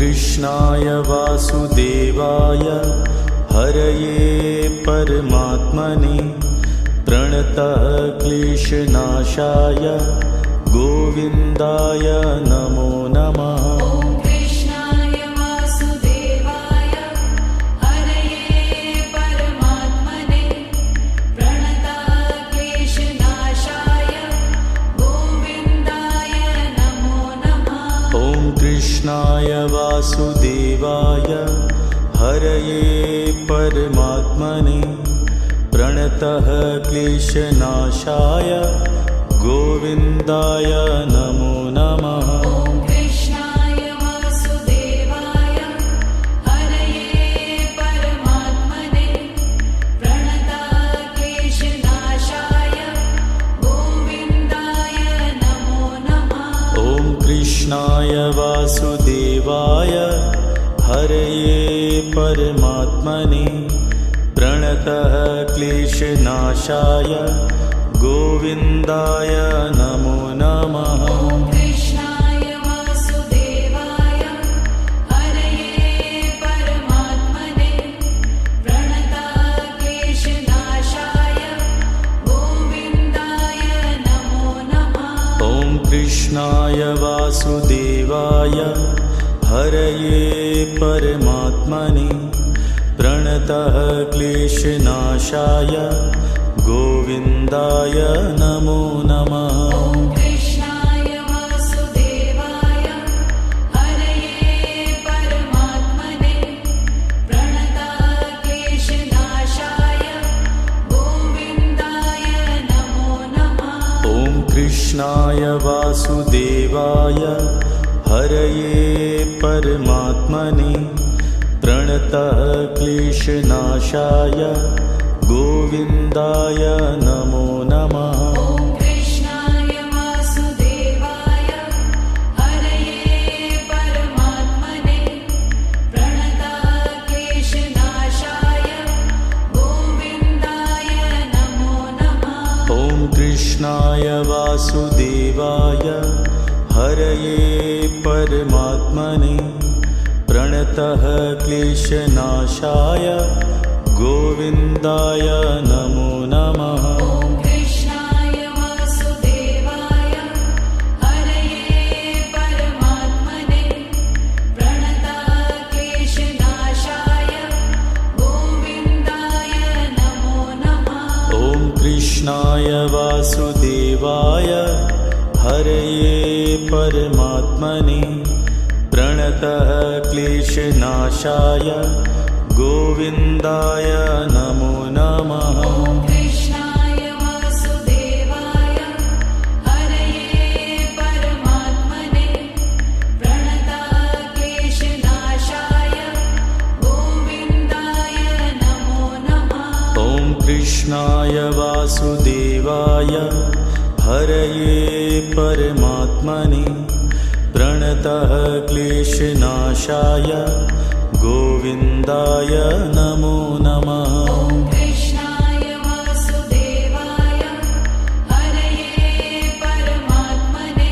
कृष्णाय वासुदेवाय हरये परमात्मने प्रणतः क्लेशनाशाय गोविन्दाय नमो नमः। कृष्णाय वासुदेवाय हरये परमात्मने प्रणतः क्लेशनाशाय गोविन्दाय नमो नमः। कृष्णाय वासुदेवाय हरये परमात्मने प्रणतः क्लेशनाशाय गोविन्दाय नमो नमः। कृष्णाय वासुदेवाय हरये परमात्मने प्रणतः क्लेशनाशाय गोविन्दाय नमो नमः। कृष्णाय वासुदेवाय हरये परमात्मने प्रणतः क्लेशनाशाय गोविन्दाय नमो नमः। कृष्णाय वासुदेवाय हरये परमात्मने प्रणतः क्लेशनाशाय गोविन्दाय नमो नमः। कृष्णाय वासुदेवाय हरये परमात्मने प्रणतः क्लेशनाशाय गोविन्दाय नमो नमः। कृष्णाय वासुदेवाय हरये परमात्मने प्रणतः क्लेशनाशाय गोविन्दाय नमो नमः। कृष्णाय वासुदेवाय हरये परमात्मने प्रणतः क्लेशनाशाय गोविन्दाय नमो नमः। कृष्णाय वासुदेवाय हरये परमात्मने प्रणतः क्लेशनाशाय गोविन्दाय नमो नमः। कृष्णाय वासुदेवाय हरये परमात्मने प्रणतः क्लेशनाशाय गोविन्दाय नमो नमः। कृष्णाय वासुदेवाय हरये परमात्मने प्रणतः क्लेशनाशाय गोविन्दाय नमो नमः। कृष्णाय वासुदेवाय हरये परमात्मने प्रणतः क्लेशनाशाय गोविन्दाय नमो नमः। कृष्णाय वासुदेवाय हरये परमात्मने प्रणतः क्लेशनाशाय गोविन्दाय नमो नमः। कृष्णाय वासुदेवाय हरये परमात्मने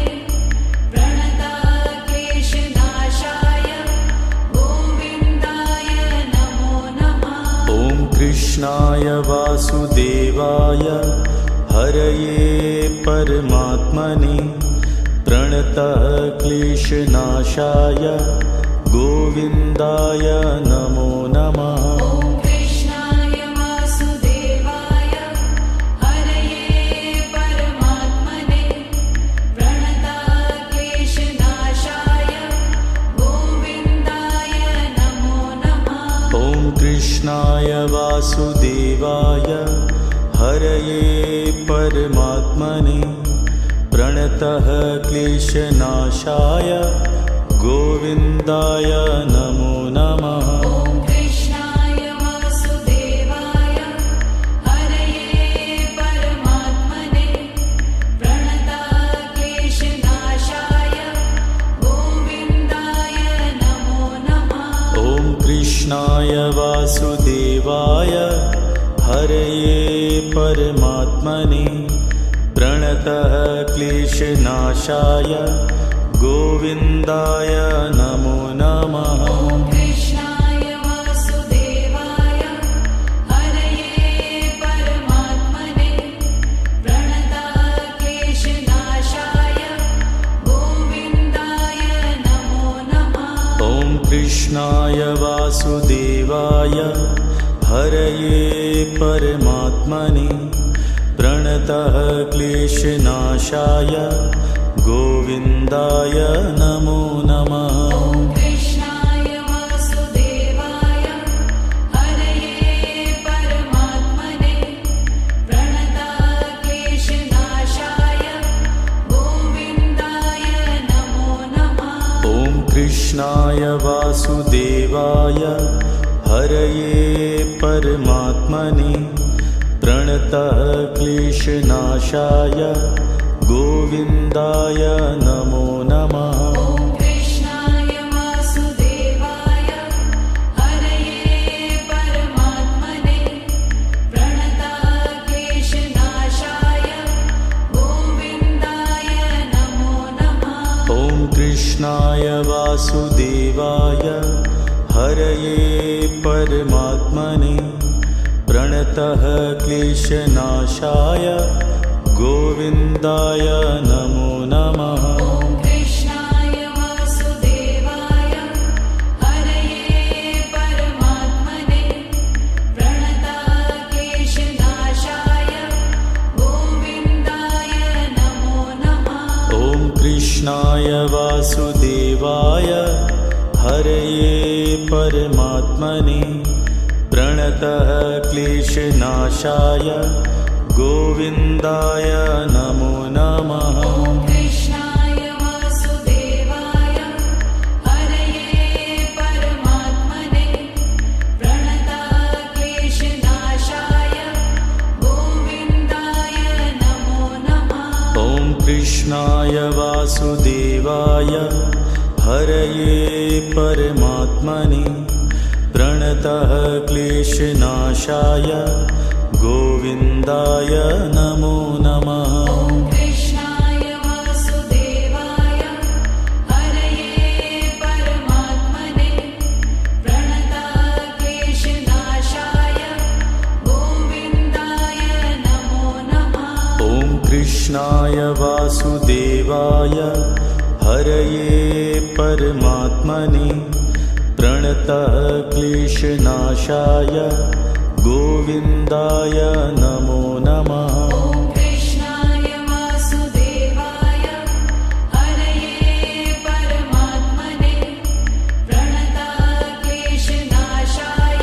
प्रणतः क्लेशनाशाय गोविन्दाय नमो नमः। कृष्णाय वासुदेवाय हरये परमात्मने प्रणतः क्लेशनाशाय गोविन्दाय नमो नमः। कृष्णाय वासुदेवाय हरये परमात्मने प्रणतः क्लेशनाशाय गोविन्दाय नमो नमः। कृष्णाय वासुदेवाय हरये परमात्मने प्रणतः क्लेशनाशाय गोविन्दाय नमो नमः। कृष्णाय वासुदेवाय हरये परमात्मने प्रणतः क्लेशनाशाय गोविन्दाय नमो नमः। कृष्णाय वासुदेवाय हरये परमात्मने प्रणतः क्लेशनाशाय गोविन्दाय नमो नमः। कृष्णाय वासुदेवाय हरये परमात्मने प्रणतः क्लेशनाशाय गोविन्दाय नमो नमः। ॐ कृष्णाय वासुदेवाय हरये परमात्मने प्रणतः क्लेशनाशाय गोविन्दाय नमो नमः। ॐ कृष्णाय वासुदेवाय हरये परमात्मने प्रणतः क्लेशनाशाय गोविन्दाय नमो नमः। ॐ कृष्णाय वासुदेवाय हरये परमात्मने प्रणतः क्लेशनाशाय गोविन्दाय नमो नमः। ॐ कृष्णाय वासुदेवाय हरये परमात्मने प्रणतः क्लेशनाशाय गोविन्दाय नमो नमः। ॐ कृष्णाय वासुदेवाय हरये परमात्मने प्रणतः क्लेशनाशाय गोविन्दाय नमो नमः। ॐ कृष्णाय वासुदेवाय हरये परमात्मने प्रणतः क्लेशनाशाय गोविन्दाय नमो नमः। ॐ कृष्णाय वासुदेवाय हरये परमात्मने प्रणतः क्लेशनाशाय गोविन्दाय नमो नमः। ॐ कृष्णाय वासुदेवाय हरये परमात्मने प्रणतः क्लेशनाशाय गोविन्दाय नमो नमः। ॐ कृष्णाय वासुदेवाय हरये परमात्मने प्रणतः क्लेशनाशाय गोविन्दाय नमो नमः। ॐ कृष्णाय वासुदेवाय हरये परमात्मने प्रणतः क्लेशनाशाय गोविन्दाय नमो नमः। ॐ कृष्णाय वासुदेवाय हरये परमात्मने प्रणतः क्लेशनाशाय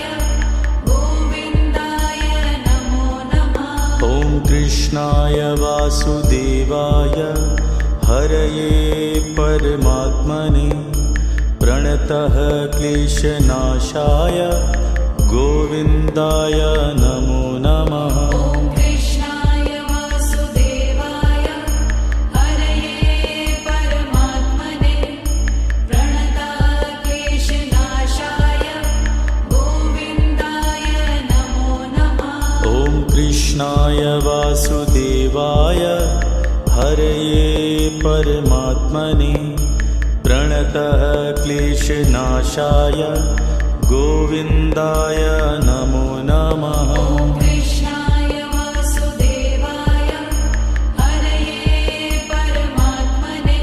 गोविन्दाय नमो नमः। ॐ कृष्णाय वासुदेवाय हरये परमात्मने प्रणतः क्लेशनाशाय गोविन्दाय नमो नमः। ॐ कृष्णाय वासुदेवाय हरये परमात्मने प्रणतः क्लेशनाशाय गोविन्दाय नमो नमः। ॐ कृष्णाय वासुदेवाय हरये परमात्मने प्रणतः क्लेशनाशाय गोविन्दाय नमो नमः। ॐ कृष्णाय वासुदेवाय हरये परमात्मने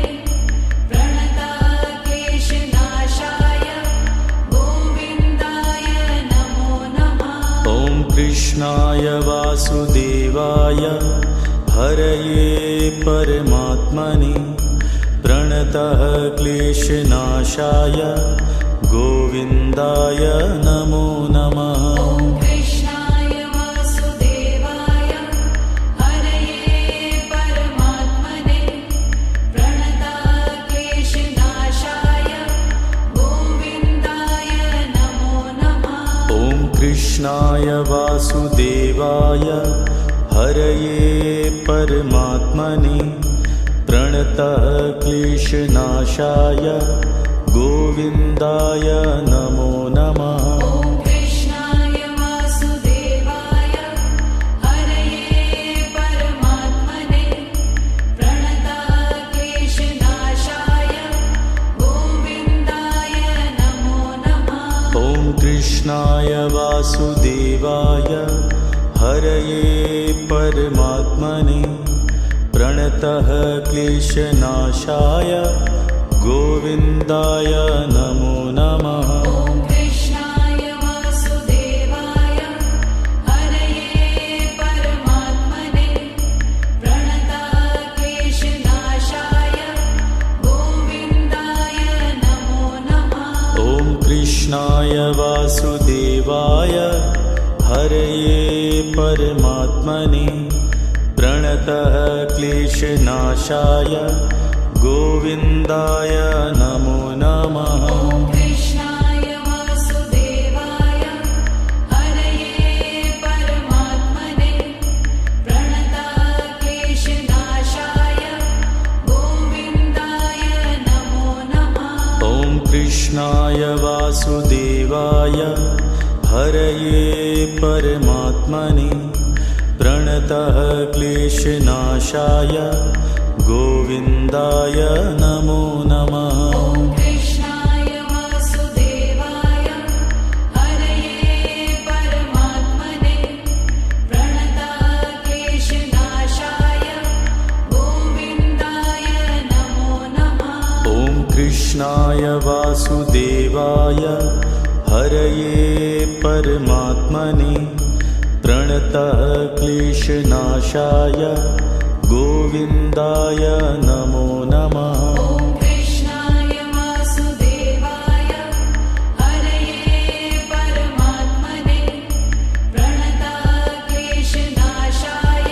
प्रणतः क्लेशनाशाय गोविन्दाय नमो नमः। ॐ कृष्णाय वासुदेवाय हरये परमात्मने प्रणतः क्लेशनाशाय गोविन्दाय नमो नमः। ॐ कृष्णाय वासुदेवाय हरये परमात्मने प्रणतः क्लेशनाशाय गोविन्दाय नमो नमः। ॐ कृष्णाय वासुदेवाय हरये परमात्मने प्रणतः क्लेशनाशाय गोविन्दाय नमो नमः। ॐ कृष्णाय वासुदेवाय हरये परमात्मने प्रणतः क्लेशनाशाय गोविन्दाय नमो नमः। ॐ कृष्णाय वासुदेवाय हरये परमात्मने प्रणतः क्लेशनाशाय गोविन्दाय नमो नमः। कृष्णाय वासुदेवाय हरये परमात्मने प्रणतः क्लेशनाशाय गोविन्दाय नमो नमः। ॐ कृष्णाय वासुदेवाय हरये परमात्मने प्रणतः क्लेशनाशाय गोविन्दाय नमो नमः। ॐ कृष्णाय वासुदेवाय हरये परमात्मने प्रणतः क्लेशनाशाय गोविन्दाय नमो नमः। ॐ कृष्णाय वासुदेवाय हरये परमात्मने प्रणतः क्लेशनाशाय गोविन्दाय नमो नमः। ॐ कृष्णाय वासुदेवाय हरये परमात्मने प्रणतः क्लेशनाशाय गोविन्दाय नमो नमः। ॐ कृष्णाय वासुदेवाय हरये परमात्मने प्रणतः क्लेशनाशाय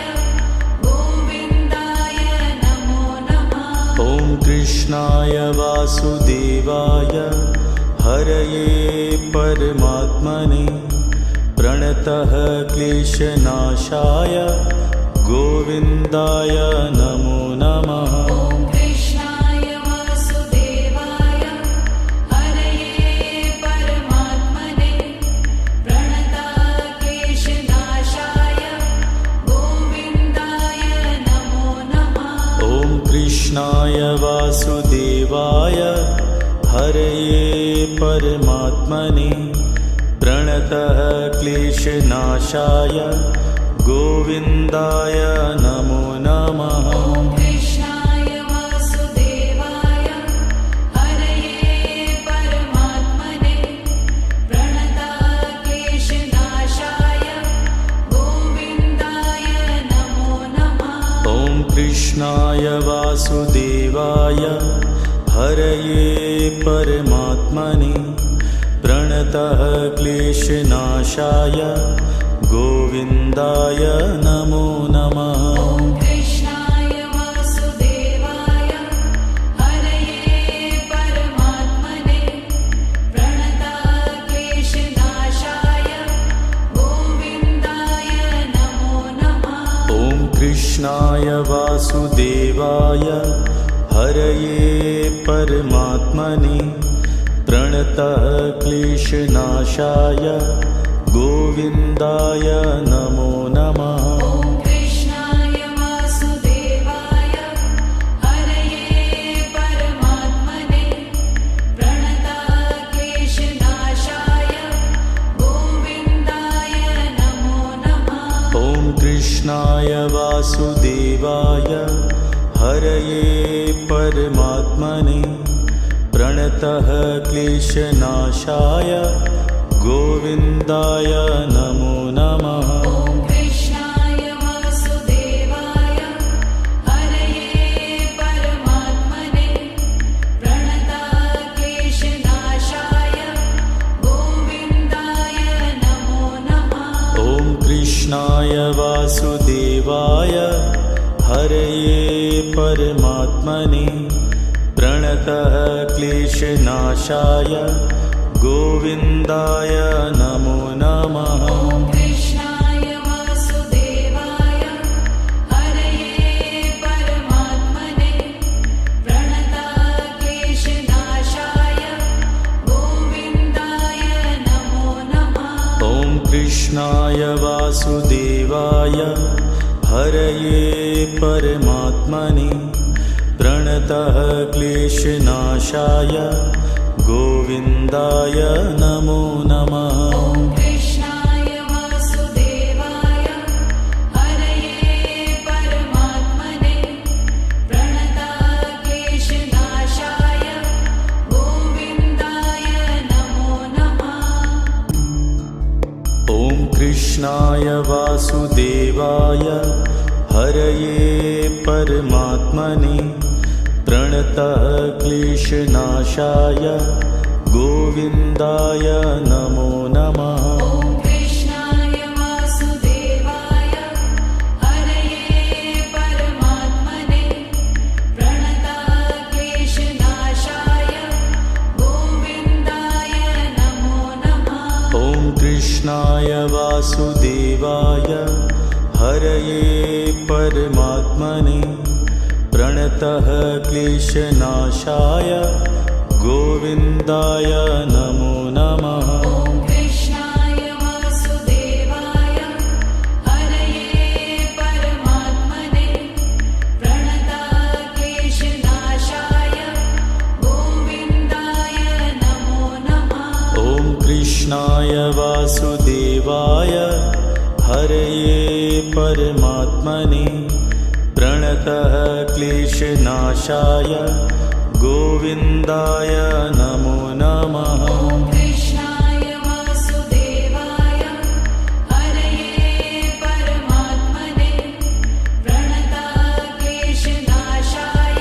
गोविन्दाय नमो नमः। ॐ कृष्णाय वासुदेवाय हरये परमात्मने प्रणतः क्लेशनाशाय गोविन्दाय नमो नमः। ॐ कृष्णाय वासुदेवाय हरये परमात्मने प्रणतः क्लेशनाशाय गोविन्दाय नमो नमः। ॐ कृष्णाय वासुदेवाय हरये परमात्मने प्रणतः क्लेशनाशाय गोविन्दाय नमो नमः। ॐ कृष्णाय वासुदेवाय हरये परमात्मने प्रणतः क्लेशनाशाय गोविन्दाय नमो नमः। ॐ कृष्णाय वासुदेवाय हरये परमात्मने प्रणतः क्लेशनाशाय गोविन्दाय नमो नमः। ॐ कृष्णाय वासुदेवाय हरये परमात्मने प्रणतः क्लेशनाशाय गोविन्दाय नमो नमः। ॐ कृष्णाय वासुदेवाय हरये परमात्मने प्रणतः क्लेशनाशाय गोविन्दाय नमो नमः। ॐ कृष्णाय वासुदेवाय हरये परमात्मने प्रणतः क्लेशनाशाय गोविन्दाय नमो नमः। ॐ कृष्णाय वासुदेवाय हरये परमात्मने प्रणतः क्लेशनाशाय गोविन्दाय नमो नमः। ॐ कृष्णाय वासुदेवाय हरये परमात्मने प्रणतः क्लेशनाशाय गोविन्दाय नमो नमः। ॐ कृष्णाय वासुदेवाय हरये परमात्मने प्रणतः क्लेशनाशाय गोविन्दाय नमो नमः। ॐ कृष्णाय वासुदेवाय हरये परमात्मने प्रणतः क्लेशनाशाय गोविन्दाय नमो नमः। ॐ कृष्णाय वासुदेवाय हरये परमात्मने प्रणतः क्लेशनाशाय गोविन्दाय नमो नमः। ॐ कृष्णाय वासुदेवाय हरये परमात्मने प्रणतः क्लेशनाशाय गोविन्दाय नमो नमः। ॐ कृष्णाय वासुदेवाय हरये परमात्मने प्रणतः क्लेशनाशाय गोविन्दाय नमो नमः। ॐ कृष्णाय वासुदेवाय हरये परमात्मने प्रणतक्लेशनाशाय गोविन्दाय नमो नमः। ॐ कृष्णाय वासुदेवाय हरये परमात्मने प्रणतः क्लेशनाशाय गोविन्दाय नमो नमः। ॐ कृष्णाय वासुदेवाय हरये परमात्मने प्रणतक्लेशनाशाय गोविन्दाय नमो नमः। ॐ कृष्णाय वासुदेवाय हरये परमात्मने प्रणतः क्लेशनाशाय गोविन्दाय नमो नमः। ॐ कृष्णाय वासुदेवाय हरये परमात्मने प्रणतक्लेशनाशाय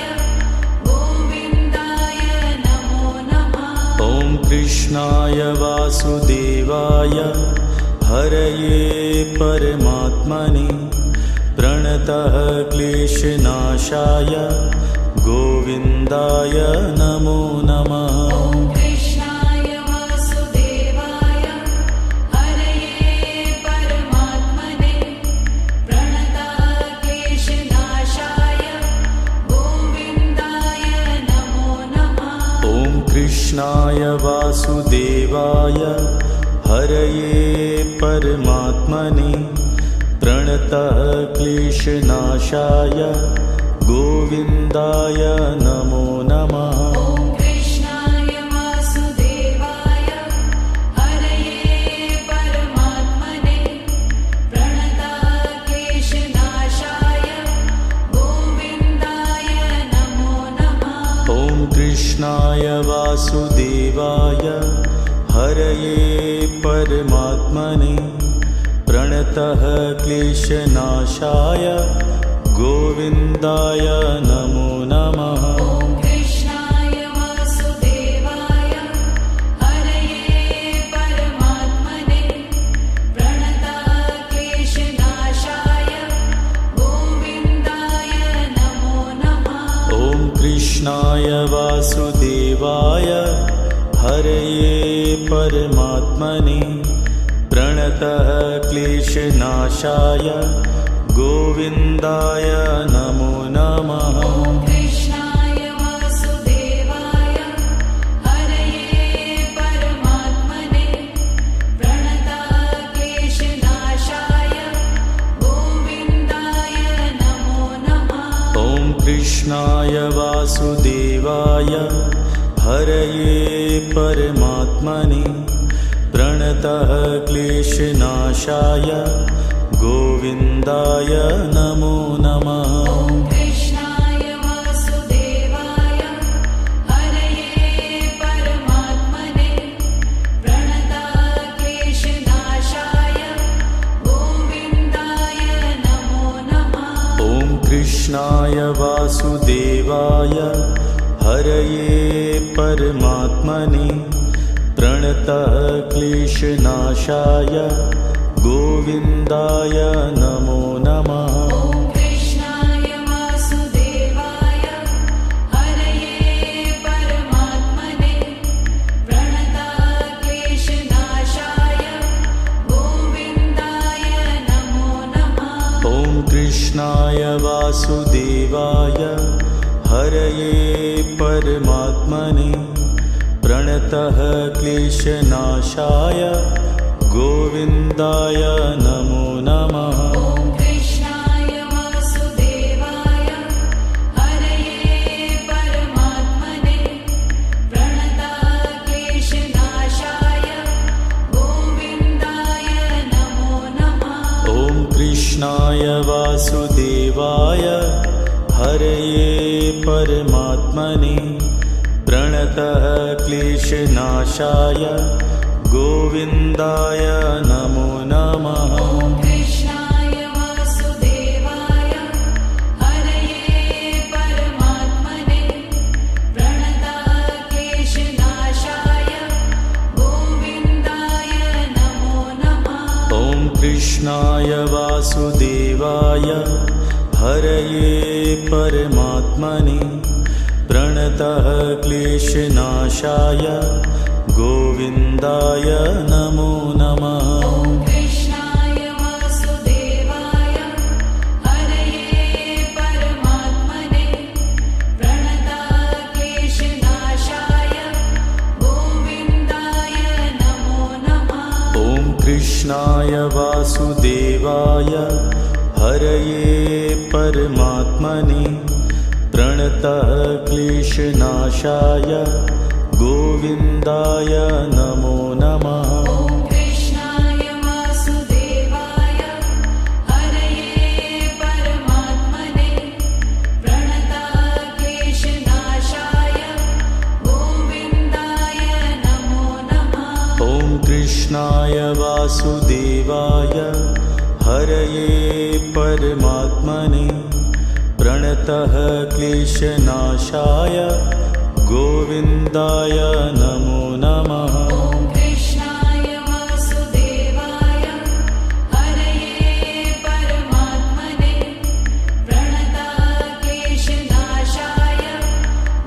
गोविन्दाय नमो नमः। ॐ कृष्णाय वासुदेवाय हरये परमात्मने प्रणतः क्लेशनाशाय गोविन्दाय नमो नमः। ॐ कृष्णाय वासुदेवाय हरये परमात्मने प्रणतक्लेशनाशाय गोविन्दाय नमो नमः। ॐ कृष्णाय वासुदेवाय हरये परमात्मने प्रणतः क्लेशनाशाय गोविन्दाय नमो नमः। ॐ कृष्णाय वासुदेवाय हरये परमात्मने प्रणतक्लेशनाशाय गोविन्दाय नमो नमः। ॐ कृष्णाय वासुदेवाय हरये परमात्मने प्रणतः क्लेशनाशाय गोविन्दाय नमो नमः। ॐ कृष्णाय वासुदेवाय हरये परमात्मने प्रणतक्लेशनाशाय गोविन्दाय नमो नमः। ॐ कृष्णाय वासुदेवाय हरये परमात्मने प्रणतः क्लेशनाशाय गोविन्दाय नमो नमः। ॐ कृष्णाय वासुदेवाय हरये परमात्मने प्रणतक्लेशनाशाय गोविन्दाय नमो नमः। ॐ कृष्णाय वासुदेवाय हरये परमात्मने प्रणतः क्लेशनाशाय गोविन्दाय नमो नमः। ॐ कृष्णाय वासुदेवाय हरये परमात्मने प्रणतक्लेशनाशाय गोविन्दाय नमो नमः। ॐ कृष्णाय वासुदेवाय हरये परमात्मने प्रणतः क्लेशनाशाय गोविन्दाय नमो नमः। ॐ कृष्णाय वासुदेवाय हरये परमात्मने प्रणतक्लेशनाशाय गोविन्दाय नमो नमः। ॐ कृष्णाय वासुदेवाय हरये परमात्मने प्रणतः क्लेशनाशाय गोविन्दाय नमो नमः। ॐ कृष्णाय वासुदेवाय हरये परमात्मने प्रणतक्लेशनाशाय गोविन्दाय नमो नमः। ॐ कृष्णाय वासुदेवाय हरये परमात्मने प्रणतः क्लेशनाशाय गोविन्दाय नमो नमः। ॐ कृष्णाय वासुदेवाय हरये परमात्मने प्रणतक्लेशनाशाय कृष्णाय वासुदेवाय हरये परमात्मने प्रणतः क्लेशनाशाय गोविन्दाय नमो नमः। ॐ कृष्णाय वासुदेवाय हरये परमात्मने प्रणतः क्लेशनाशाय गोविन्दाय नमो नमः। ॐ कृष्णाय वासुदेवाय हरये परमात्मने प्रणतः क्लेशनाशाय गोविन्दाय नमो नमः। ॐ कृष्णाय वासुदेवाय हरये परमात्मने प्रणतः क्लेशनाशाय गोविन्दाय नमो नमः। ॐ कृष्णाय वासुदेवाय हरये परमात्मने प्रणतः क्लेशनाशाय गोविन्दाय नमो नमः। ॐ कृष्णाय वासुदेवाय हरये परमात्मने प्रणतः क्लेशनाशाय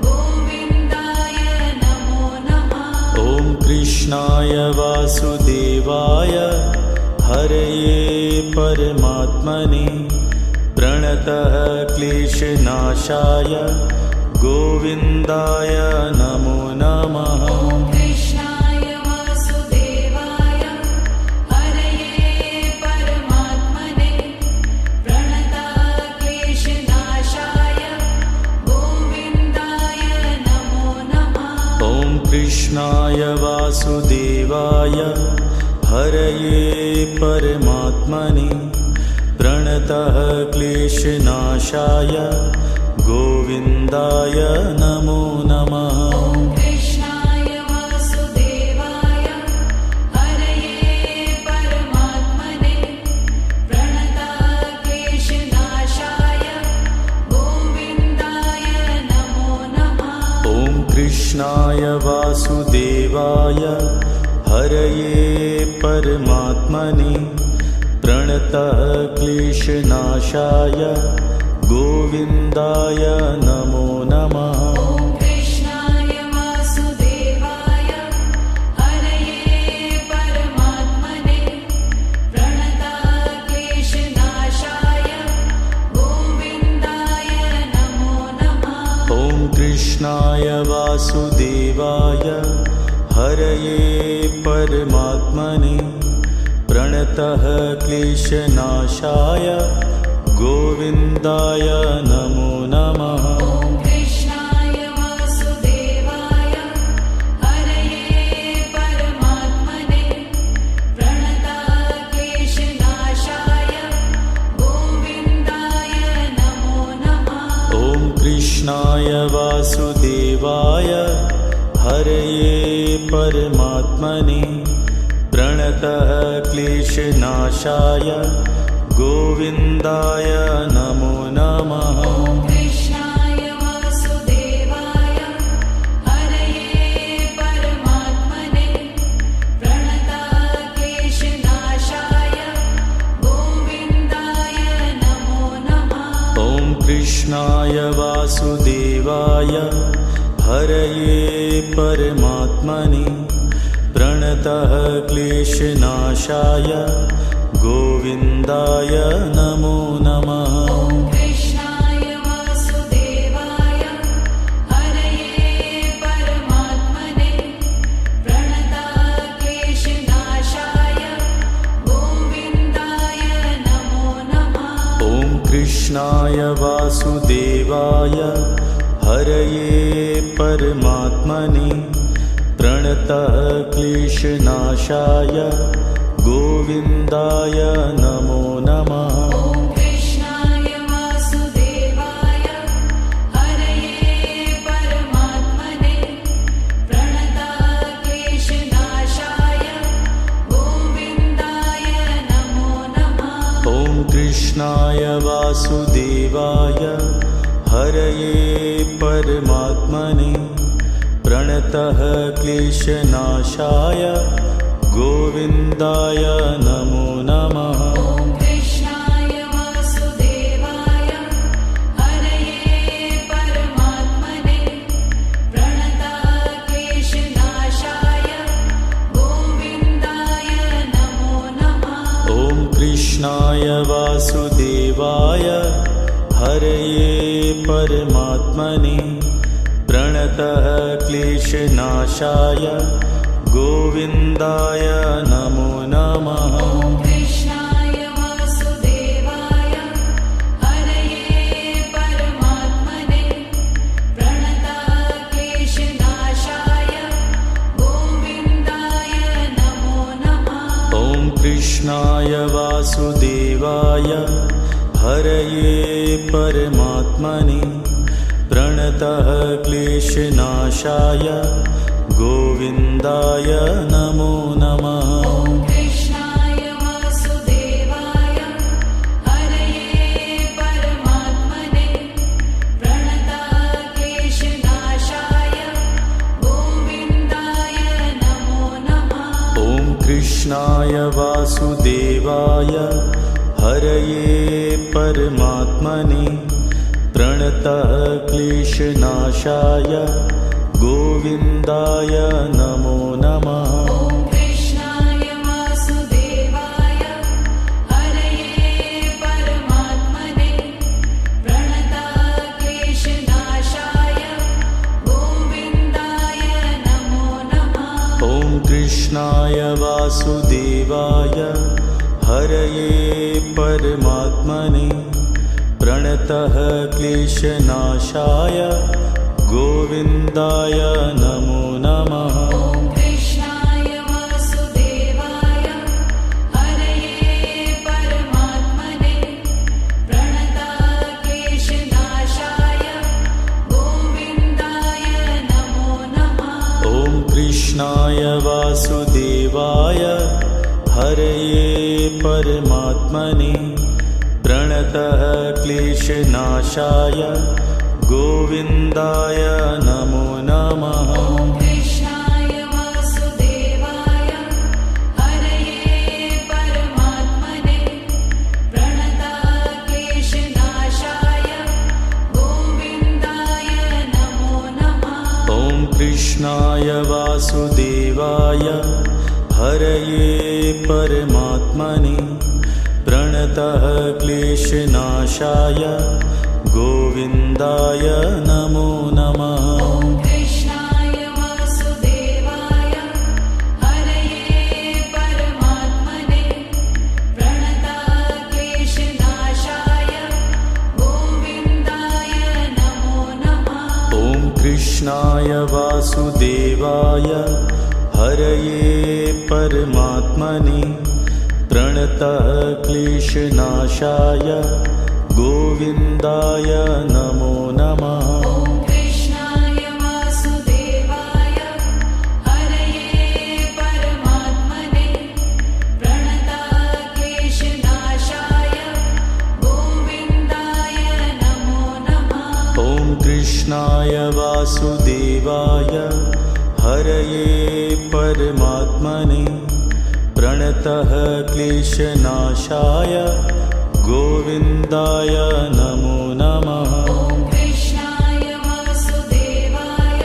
गोविन्दाय नमो नमः। ॐ कृष्णाय वासुदेवाय हरये परमात्मने प्रणतः क्लेशनाशाय गोविन्दाय नमो नमः। ॐ कृष्णाय वासुदेवाय हरये परमात्मने प्रणतः क्लेशनाशाय गोविन्दाय नमो नमः। ॐ कृष्णाय वासुदेवाय हरये परमात्मने प्रणतः क्लेशनाशाय गोविन्दाय नमो नमः। ॐ कृष्णाय वासुदेवाय हरये परमात्मने प्रणतः क्लेशनाशाय गोविन्दाय नमो नमः। ॐ कृष्णाय वासुदेवाय हरये परमात्मने प्रणतः क्लेशनाशाय गोविन्दाय नमो नमः। ॐ कृष्णाय वासुदेवाय हरये परमात्मने प्रणतः क्लेशनाशाय गोविन्दाय नमो नमः। ॐ कृष्णाय वासुदेवाय हरये परमात्मने प्रणतः क्लेशनाशाय गोविन्दाय नमो नमः। ॐ कृष्णाय वासुदेवाय हरये परमात्मने प्रणतः क्लेशनाशाय गोविन्दाय नमो नमः। ॐ कृष्णाय वासुदेवाय हरये परमात्मने प्रणतः क्लेशनाशाय गोविन्दाय नमो नमः। ॐ कृष्णाय वासुदेवाय हरये परमात्मने प्रणतः क्लेशनाशाय गोविन्दाय नमो नमः। ॐ कृष्णाय वासुदेवाय हरये परमात्मने प्रणतः क्लेशनाशाय गोविन्दाय नमो नमः। ॐ कृष्णाय वासुदेवाय हरये परमात्मने प्रणतः क्लेशनाशाय गोविन्दाय नमो नमः। ॐ कृष्णाय वासुदेवाय हरये परमात्मने प्रणतः क्लेशनाशाय गोविन्दाय नमो नमः। ॐ कृष्णाय वासुदेवाय हरये परमात्मने प्रणतः क्लेशनाशाय गोविन्दाय नमो नमः। ॐ कृष्णाय वासुदेवाय हरये परमात्मने प्रणतः क्लेशनाशाय गोविन्दाय नमो नमः। कृष्णाय वासुदेवाय हरये परमात्मने प्रणतः क्लेशनाशाय गोविन्दाय नमो नमः। ॐ कृष्णाय वासुदेवाय हरये परमात्मने प्रणतः क्लेशनाशाय गोविन्दाय नमो नमः। ॐ कृष्णाय वासुदेवाय हरये परमात्मने प्रणतः क्लेशनाशाय गोविन्दाय नमो नमः। ॐ कृष्णाय वासुदेवाय हरये परमात्मने प्रणतः क्लेशनाशाय गोविन्दाय नमो नमः। ॐ कृष्णाय वासुदेवाय हरये परमात्मने प्रणतः क्लेशनाशाय गोविन्दाय नमो नमः। ॐ कृष्णाय वासुदेवाय हरये परमात्मने प्रणतः क्लेशनाशाय गोविन्दाय नमो नमः। ॐ कृष्णाय वासुदेवाय हरये परमात्मने प्रणतः क्लेशनाशाय गोविन्दाय नमो नमः। ॐ कृष्णाय वासुदेवाय हरये परमात्मने प्रणतः क्लेशनाशाय गोविन्दाय नमो नमः। ॐ कृष्णाय वासुदेवाय हरये परमात्मने प्रणतः क्लेशनाशाय गोविन्दाय नमो नमः। ॐ कृष्णाय वासुदेवाय हरये परमात्मने प्रणतः क्लेशनाशाय गोविन्दाय नमो नमः। ॐ कृष्णाय वासुदेवाय हरये परमात्मने प्रणतः क्लेशनाशाय गोविन्दाय नमो नमः। ॐ कृष्णाय वासुदेवाय हरये परमात्मने प्रणतः क्लेशनाशाय गोविन्दाय नमो नमः। ॐ कृष्णाय वासुदेवाय हरये परमात्मने प्रणतः क्लेशनाशाय गोविन्दाय नमो नमः। ॐ कृष्णाय वासुदेवाय हरये परमात्मने प्रणतः क्लेशनाशाय गोविन्दाय नमो नमः। ॐ कृष्णाय वासुदेवाय हरये परमात्मने प्रणतः क्लेशनाशाय गोविन्दाय नमो नमः। ॐ कृष्णाय वासुदेवाय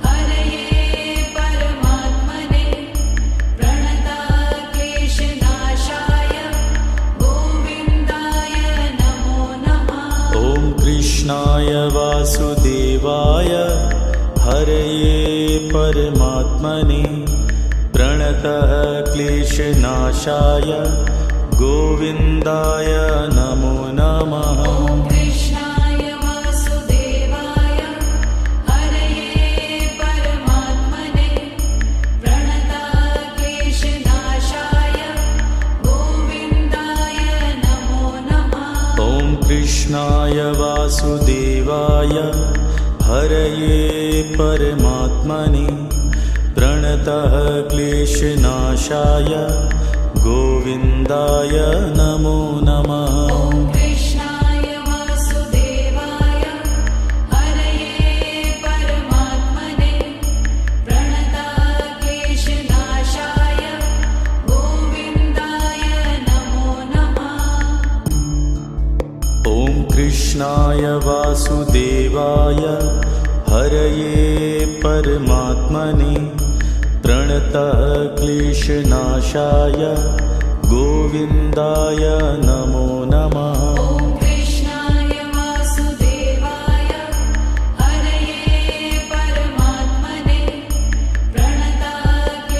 हरये परमात्मने प्रणतः क्लेशनाशाय गोविन्दाय नमो नमः। ॐ कृष्णाय वासुदेवाय हरये परमात्मने प्रणतः क्लेशनाशाय गोविन्दाय नमो नमः। ॐ कृष्णाय वासुदेवाय हरये परमात्मने प्रणतः क्लेशनाशाय गोविन्दाय नमो नमः। ॐ कृष्णाय वासुदेवाय हरये परमात्मने प्रणतः क्लेशनाशाय गोविन्दाय नमो नमः। ॐ कृष्णाय वासुदेवाय हरये परमात्मने प्रणतः क्लेशनाशाय गोविन्दाय नमो नमः। ॐ कृष्णाय वासुदेवाय हरये परमात्मने प्रणतः क्लेशनाशाय गोविन्दाय नमो नमः। ॐ कृष्णाय वासुदेवाय हरये परमात्मने प्रणतक्लेशनाशाय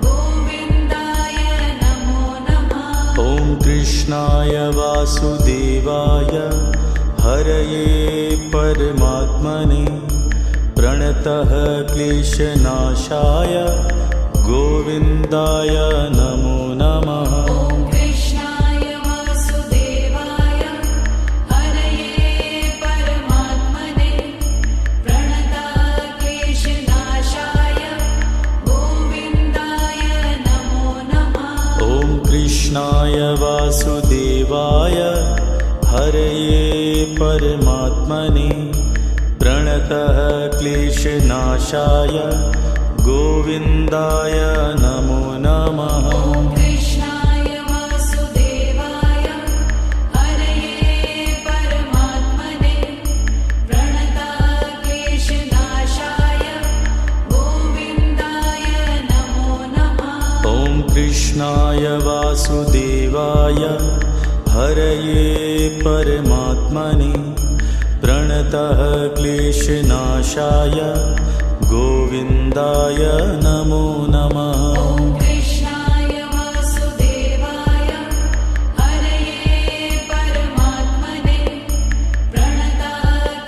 गोविन्दाय नमो नमः। ॐ कृष्णाय वासुदेवाय हरये परमात्मने प्रणतः क्लेशनाशाय गोविन्दाय नमो नमः। ॐ कृष्णाय वासुदेवाय हरये परमात्मने प्रणतक्लेशनाशाय गोविन्दाय नमो नमः। ॐ कृष्णाय वासुदेवाय हरये परमात्मने प्रणतः क्लेशनाशाय गोविन्दाय नमो नमः। ॐ कृष्णाय वासुदेवाय हरये परमात्मने प्रणतक्लेशनाशाय गोविन्दाय नमो नमः। ॐ कृष्णाय वासुदेवाय हरये परमात्मने प्रणतः क्लेशनाशाय गोविन्दाय नमो नमः। ॐ कृष्णाय वासुदेवाय हरये परमात्मने प्रणतक्लेशनाशाय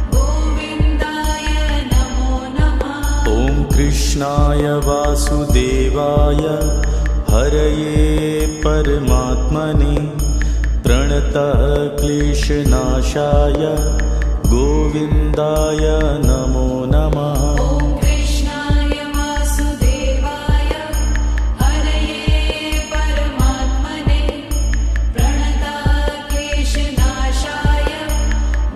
गोविन्दाय नमो नमः। ॐ कृष्णाय वासुदेवाय हरये परमात्मने प्रणतः क्लेशनाशाय गोविन्दाय नमो नमः। ॐ कृष्णाय वासुदेवाय हरये परमात्मने प्रणतक्लेशनाशाय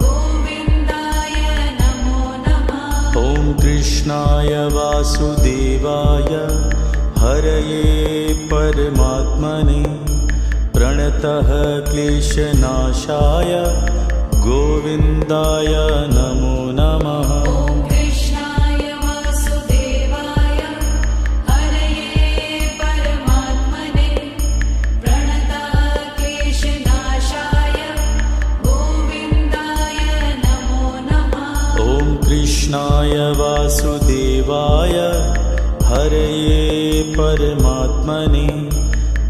गोविन्दाय नमो नमः। ॐ कृष्णाय वासुदेवाय हरये परमात्मने प्रणतः क्लेशनाशाय गोविन्दाय नमो नमः। ॐ कृष्णाय वासुदेवाय हरये परमात्मने प्रणतक्लेशनाशाय गोविन्दाय नमो नमः। ॐ कृष्णाय वासुदेवाय हरये परमात्मने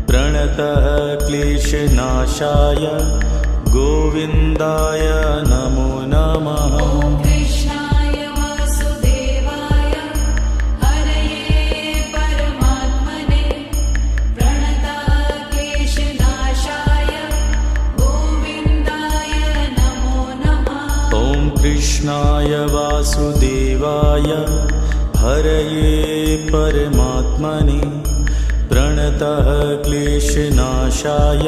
प्रणतः क्लेशनाशाय गोविन्दाय नमो नमः। ॐ कृष्णाय वासुदेवाय हरये परमात्मने प्रणतक्लेशनाशाय गोविन्दाय नमो नमः। ॐ कृष्णाय वासुदेवाय हरये परमात्मने प्रणतः क्लेशनाशाय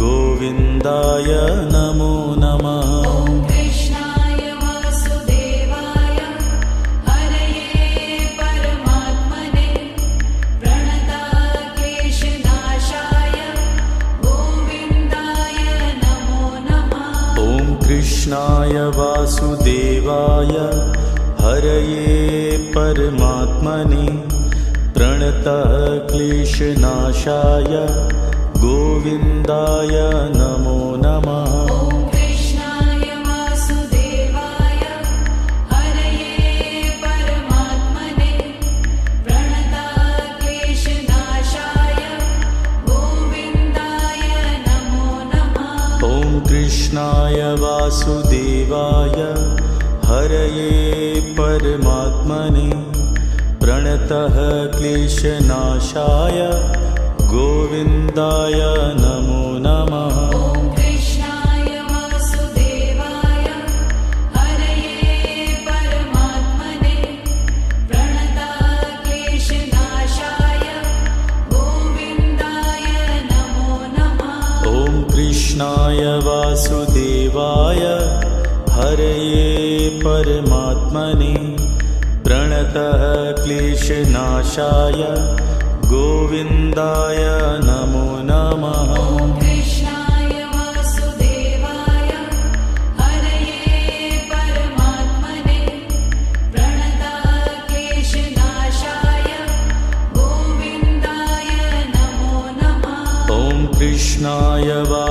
गोविन्दाय नमो नमः। ॐ कृष्णाय वासुदेवाय हरये परमात्मने प्रणतक्लेशनाशाय गोविन्दाय नमो नमः। ॐ कृष्णाय वासुदेवाय हरये परमात्मने प्रणतः क्लेशनाशाय गोविन्दाय नमो नमः। ॐ कृष्णाय वासुदेवाय हरये परमात्मने प्रणतक्लेशनाशाय गोविन्दाय नमो नमः। ॐ कृष्णाय वासुदेवाय हरये परमात्मने प्रणतः क्लेशनाशाय गोविन्दाय नमो नमः। ॐ कृष्णाय वासुदेवाय हरये परमात्मने प्रणतक्लेशनाशाय गोविन्दाय नमो नमः। ॐ कृष्णाय वासुदेवाय हरये परमात्मने प्रणतः क्लेशनाशाय गोविन्दाय नमो नमः। ॐ कृष्णाय वासुदेवाय हरये परमात्मने प्रणतक्लेशनाशाय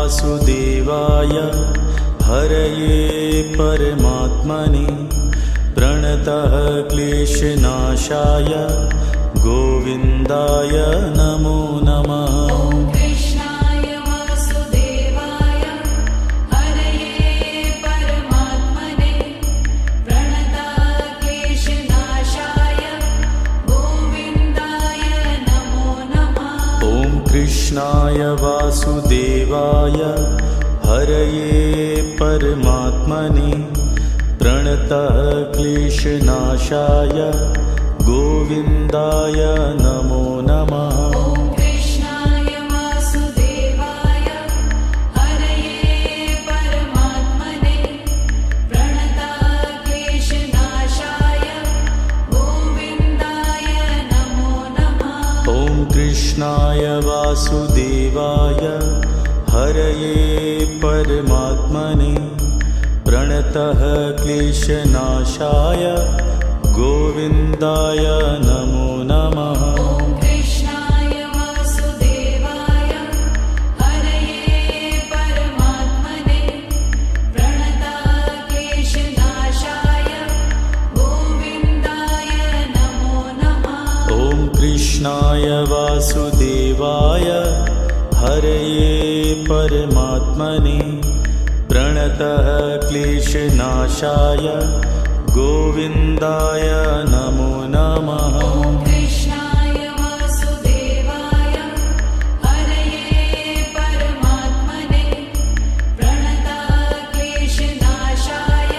वासुदेवाय हरये परमात्मने प्रणतः क्लेशनाशाय गोविन्दाय नमो नमः। ॐ कृष्णाय वासुदेवाय हरये परमात्मने प्रणतः क्लेशनाशाय गोविन्दाय नमो नमः। ॐ कृष्णाय वासुदेवाय हरये परमात्मने प्रणतः क्लेशनाशाय गोविन्दाय नमो नमः। ॐ कृष्णाय वासुदेवाय हरये परमात्मने प्रणतः क्लेशनाशाय गोविन्दाय नमो नमः। ॐ कृष्णाय वासुदेवाय हरये परमात्मने प्रणतः क्लेशनाशाय गोविन्दाय नमो नमः। ॐ कृष्णाय वासुदेवाय हरये परमात्मने प्रणतः क्लेशनाशाय गोविन्दाय नमो नमः। ॐ कृष्णाय वासुदेवाय हरये परमात्मने प्रणतः क्लेशनाशाय गोविन्दाय नमो नमः। ॐ कृष्णाय वासुदेवाय हरये परमात्मने प्रणतः क्लेशनाशाय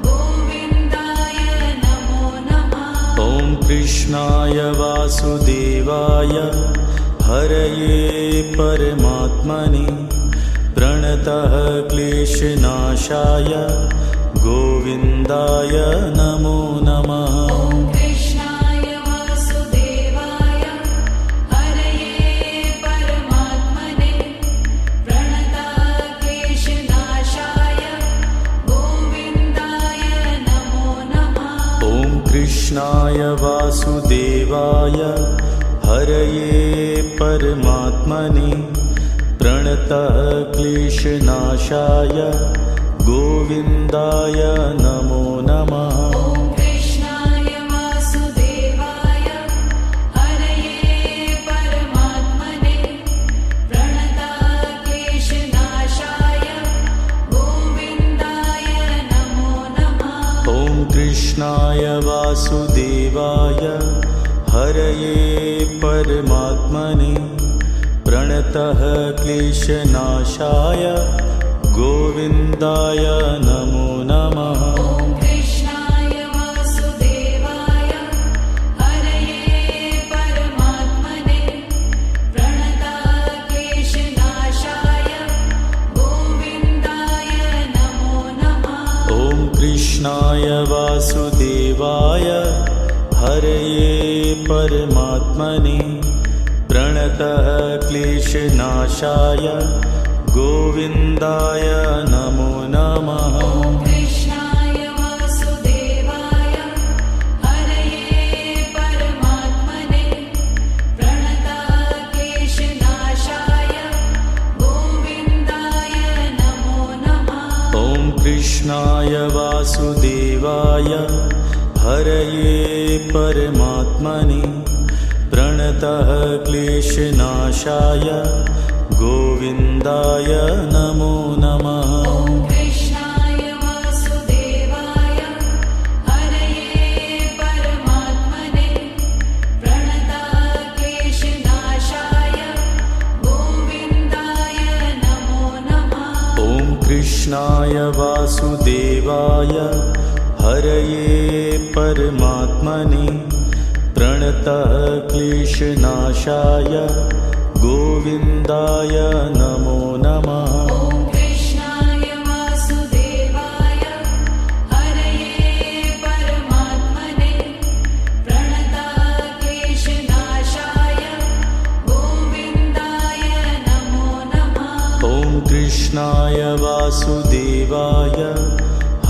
गोविन्दाय नमो नमः। ॐ कृष्णाय वासुदेवाय हरये परमात्मने प्रणतः क्लेशनाशाय गोविन्दाय नमो नमः। ॐ कृष्णाय वासुदेवाय हरये परमात्मने प्रणतः क्लेशनाशाय गोविन्दाय नमो नमः। ॐ कृष्णाय वासुदेवाय हरये परमात्मने प्रणतः क्लेशनाशाय गोविन्दाय नमो नमः। ॐ कृष्णाय वासुदेवाय हरये परमात्मने प्रणतः क्लेशनाशाय गोविन्दाय नमो नमः। ॐ कृष्णाय वासुदेवाय हरये परमात्मने प्रणतः क्लेशनाशाय गोविन्दाय नमो नमः। ॐ कृष्णाय वासुदेवाय हरये परमात्मने प्रणतः क्लेशनाशाय गोविन्दाय नमो नमः। ॐ कृष्णाय वासुदेवाय हरये परमात्मने प्रणतः क्लेशनाशाय गोविन्दाय नमो नमः। ॐ कृष्णाय वासुदेवाय हरये परमात्मने प्रणतः क्लेशनाशाय गोविन्दाय नमो नमः। ॐ कृष्णाय वासुदेवाय हरये परमात्मने प्रणतः क्लेशनाशाय गोविन्दाय नमो नमः। ॐ कृष्णाय वासुदेवाय हरये परमात्मने प्रणतः क्लेशनाशाय गोविन्दाय नमो नमः। ॐ कृष्णाय वासुदेवाय हरये परमात्मने प्रणतः क्लेशनाशाय गोविन्दाय नमो नमः। ॐ कृष्णाय वासुदेवाय हरये परमात्मने प्रणतः क्लेशनाशाय गोविन्दाय नमो नमः। ॐ कृष्णाय वासुदेवाय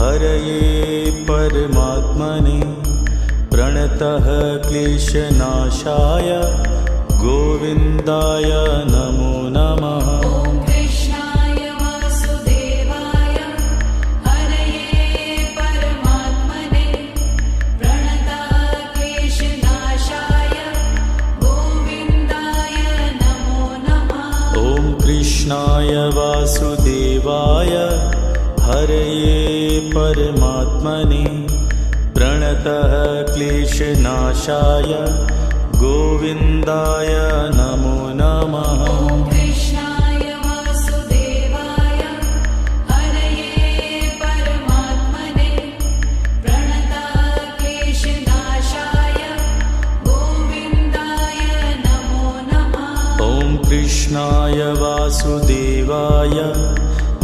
हरये परमात्मने प्रणतः क्लेशनाशाय गोविन्दाय नमो नमः। ॐ कृष्णाय कृष्णाय वासुदेवाय हरये परमात्मने प्रणतः क्लेशनाशाय गोविन्दाय नमो नमः। ॐ कृष्णाय वासुदेवाय हरये परमात्मने प्रणतः क्लेशनाशाय गोविन्दाय नमो नमः। ॐ कृष्णाय वासुदेवाय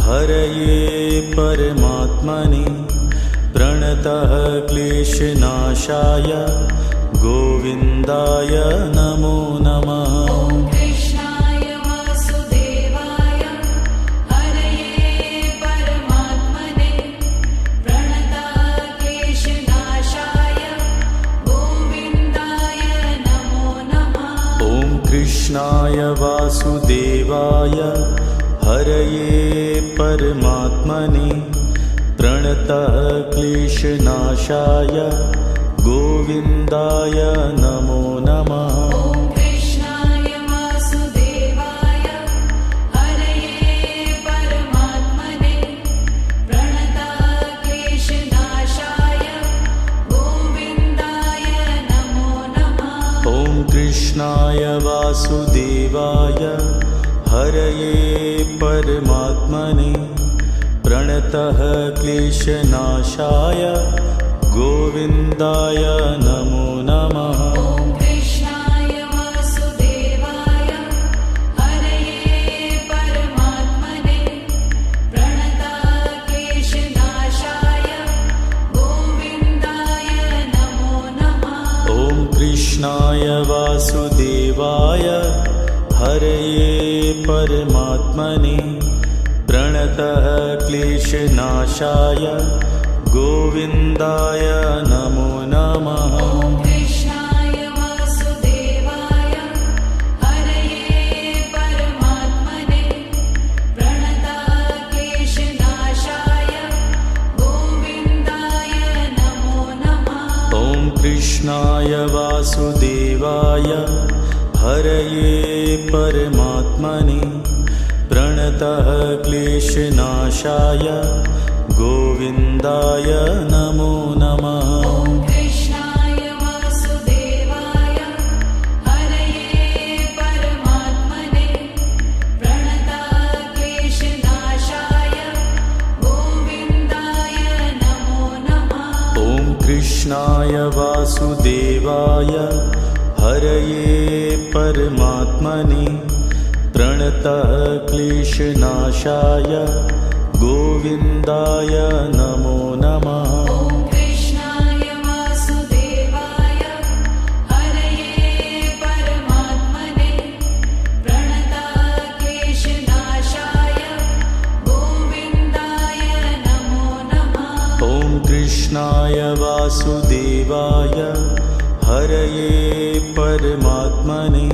हरये परमात्मने प्रणतः क्लेशनाशाय गोविन्दाय नमो नमः। ॐ कृष्णाय वासुदेवाय हरये परमात्मने प्रणतः क्लेशनाशाय गोविन्दाय नमो नमः। ॐ कृष्णाय वासुदेवाय हरये परमात्मने प्रणतः क्लेशनाशाय गोविन्दाय नमो नमः। ॐ कृष्णाय वासुदेवाय हरये परमात्मने प्रणतः क्लेशनाशाय गोविन्दाय नमो नमः। ॐ कृष्णाय वासुदेवाय हरये परमात्मने प्रणतः क्लेशनाशाय गोविन्दाय नमो नमः। ॐ कृष्णाय वासुदेवाय हरये परमात्मने प्रणतः क्लेशनाशाय गोविन्दाय नमो नमः। ॐ कृष्णाय वासुदेवाय हरये परमात्मने प्रणतः क्लेशनाशाय गोविन्दाय नमो नमः। ॐ कृष्णाय वासुदेवाय हरये परमात्मने प्रणतः क्लेशनाशाय गोविन्दाय नमो नमः। ॐ कृष्णाय वासुदेवाय हरये परमात्मने प्रणतः क्लेशनाशाय गोविन्दाय नमो नमः। ॐ कृष्णाय वासुदेवाय हरये परमात्मने प्रणतः क्लेशनाशाय गोविन्दाय नमो नमः। ॐ कृष्णाय वासुदेवाय हरये परमात्मने प्रणतः क्लेशनाशाय गोविन्दाय नमो नमः। ॐ कृष्णाय वासुदेवाय हरये परमात्मने प्रणतः क्लेशनाशाय गोविन्दाय नमो नमः। ॐ कृष्णाय वासुदेवाय हरये परमात्मने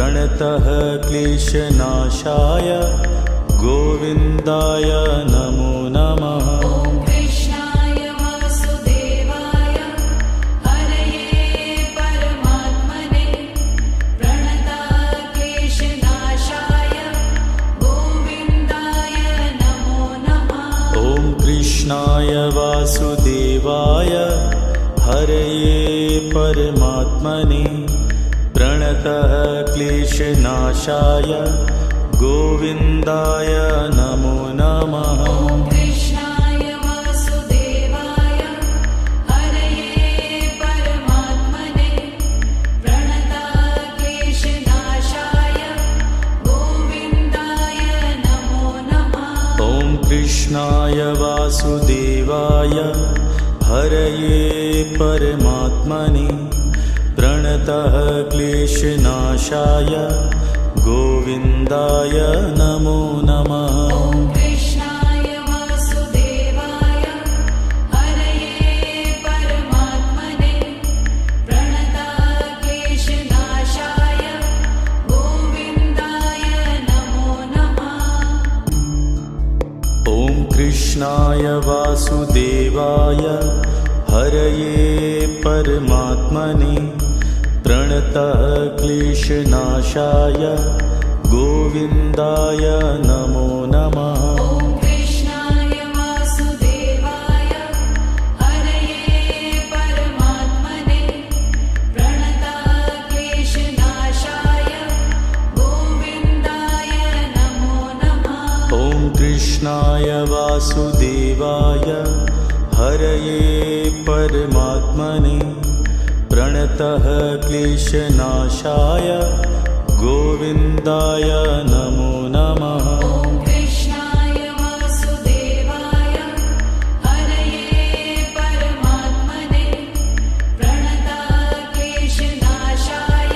प्रणतः क्लेशनाशाय गोविन्दाय नमो नमः। ॐ कृष्णाय वासुदेवाय हरये परमात्मने प्रणतः क्लेशनाशाय गोविन्दाय नमो नमः। ॐ कृष्णाय वासुदेवाय हरये परमात्मने प्रणतः क्लेशनाशाय गोविन्दाय नमो नमः। ॐ कृष्णाय वासुदेवाय हरये परमात्मने प्रणतः क्लेशनाशाय गोविन्दाय नमो नमः। ॐ कृष्णाय वासुदेवाय हरये परमात्मने प्रणतः क्लेशनाशाय गोविन्दाय नमो नमः। ॐ कृष्णाय वासुदेवाय हरये परमात्मने प्रणतः क्लेशनाशाय गोविन्दाय नमो नमः। ॐ कृष्णाय वासुदेवाय हरये परमात्मने प्रणतः क्लेशनाशाय गोविन्दाय नमो नमः। ॐ कृष्णाय वासुदेवाय हरये परमात्मने प्रणतक्लेशनाशाय गोविन्दाय नमो नमः। ॐ कृष्णाय वासुदेवाय हरये परमात्मने प्रणतः क्लेशनाशाय गोविन्दाय नमो नमः। ॐ कृष्णाय वासुदेवाय हरये परमात्मने प्रणतक्लेशनाशाय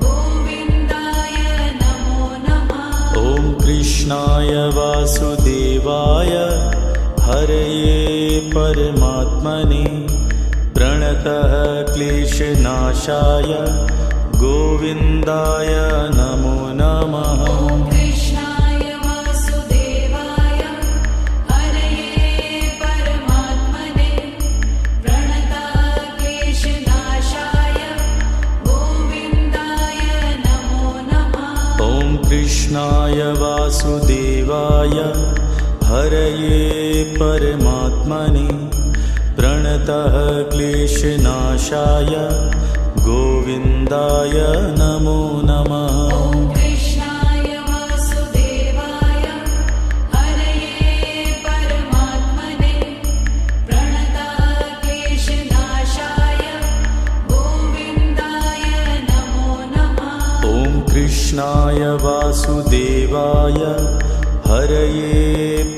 गोविन्दाय नमो नमः। ॐ कृष्णाय वासुदेवाय हरये परमात्मने प्रणतः क्लेशनाशाय गोविन्दाय नमो नमः। ॐ कृष्णाय वासुदेवाय हरये परमात्मने प्रणतक्लेशनाशाय गोविन्दाय नमो नमः। ॐ कृष्णाय वासुदेवाय हरये परमात्मने प्रणतः क्लेशनाशाय गोविन्दाय नमो नमः। ॐ कृष्णाय वासुदेवाय हरये परमात्मने प्रणतक्लेशनाशाय गोविन्दाय नमो नमः। ॐ कृष्णाय वासुदेवाय हरये